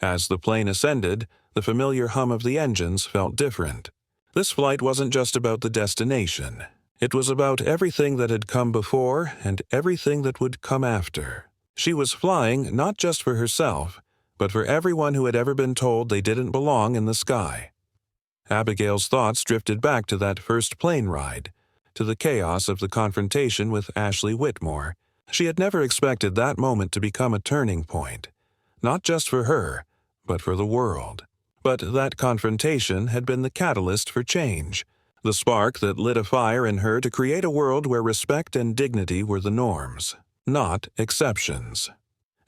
S1: As the plane ascended, the familiar hum of the engines felt different. This flight wasn't just about the destination. It was about everything that had come before and everything that would come after. She was flying not just for herself, but for everyone who had ever been told they didn't belong in the sky. Abigail's thoughts drifted back to that first plane ride, to the chaos of the confrontation with Ashley Whitmore. She had never expected that moment to become a turning point, not just for her, but for the world. But that confrontation had been the catalyst for change, the spark that lit a fire in her to create a world where respect and dignity were the norms, not exceptions.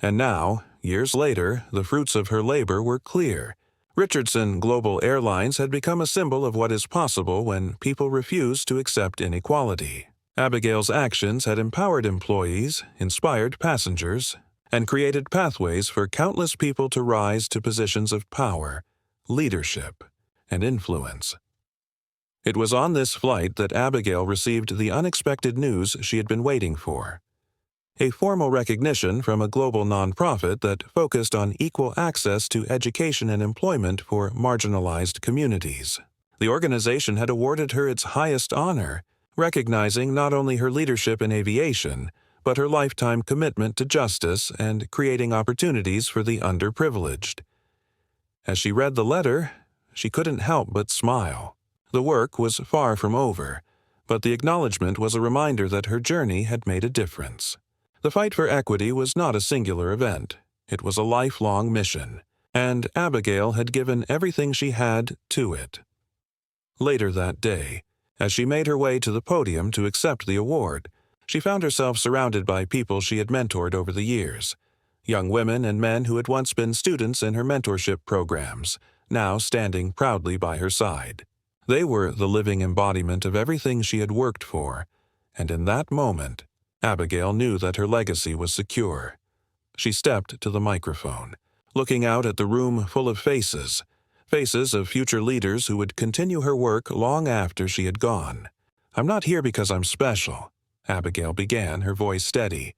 S1: And now, years later, the fruits of her labor were clear. Richardson Global Airlines had become a symbol of what is possible when people refuse to accept inequality. Abigail's actions had empowered employees, inspired passengers, and created pathways for countless people to rise to positions of power, leadership, and influence. It was on this flight that Abigail received the unexpected news she had been waiting for. A formal recognition from a global nonprofit that focused on equal access to education and employment for marginalized communities. The organization had awarded her its highest honor, recognizing not only her leadership in aviation, but her lifetime commitment to justice and creating opportunities for the underprivileged. As she read the letter, she couldn't help but smile. The work was far from over, but the acknowledgement was a reminder that her journey had made a difference. The fight for equity was not a singular event. It was a lifelong mission, and Abigail had given everything she had to it. Later that day, as she made her way to the podium to accept the award, She found herself surrounded by people she had mentored over the years. Young women and men who had once been students in her mentorship programs, now standing proudly by her side. They were the living embodiment of everything she had worked for, and in that moment, Abigail knew that her legacy was secure. She stepped to the microphone, looking out at the room full of faces of future leaders who would continue her work long after she had gone. "I'm not here because I'm special," Abigail began, her voice steady.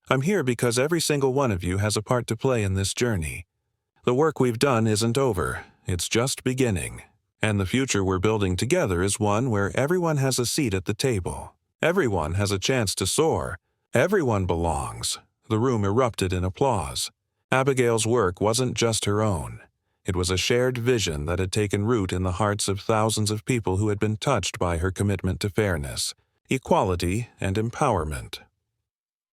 S1: "I'm here because every single one of you has a part to play in this journey. The work we've done isn't over, it's just beginning. And the future we're building together is one where everyone has a seat at the table. Everyone has a chance to soar. Everyone belongs." The room erupted in applause. Abigail's work wasn't just her own. It was a shared vision that had taken root in the hearts of thousands of people who had been touched by her commitment to fairness, equality, and empowerment.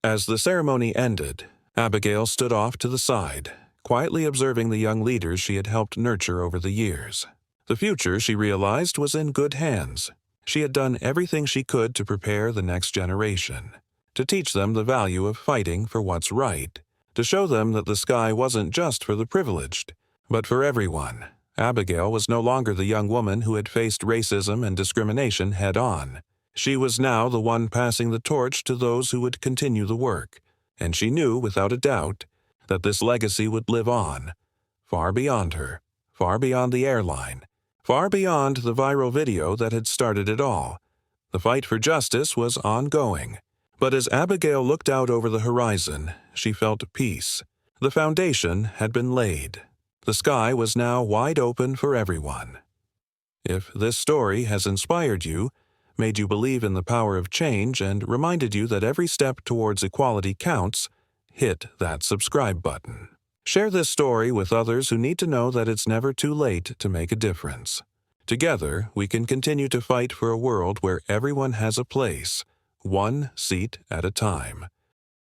S1: As the ceremony ended, Abigail stood off to the side, quietly observing the young leaders she had helped nurture over the years. The future, she realized, was in good hands. She had done everything she could to prepare the next generation, to teach them the value of fighting for what's right, to show them that the sky wasn't just for the privileged, but for everyone. Abigail was no longer the young woman who had faced racism and discrimination head-on. She was now the one passing the torch to those who would continue the work, and she knew, without a doubt, that this legacy would live on, far beyond her, far beyond the airline, far beyond the viral video that had started it all. The fight for justice was ongoing, but as Abigail looked out over the horizon, she felt peace. The foundation had been laid. The sky was now wide open for everyone. If this story has inspired you, made you believe in the power of change, and reminded you that every step towards equality counts, hit that subscribe button. Share this story with others who need to know that it's never too late to make a difference. Together, we can continue to fight for a world where everyone has a place, one seat at a time.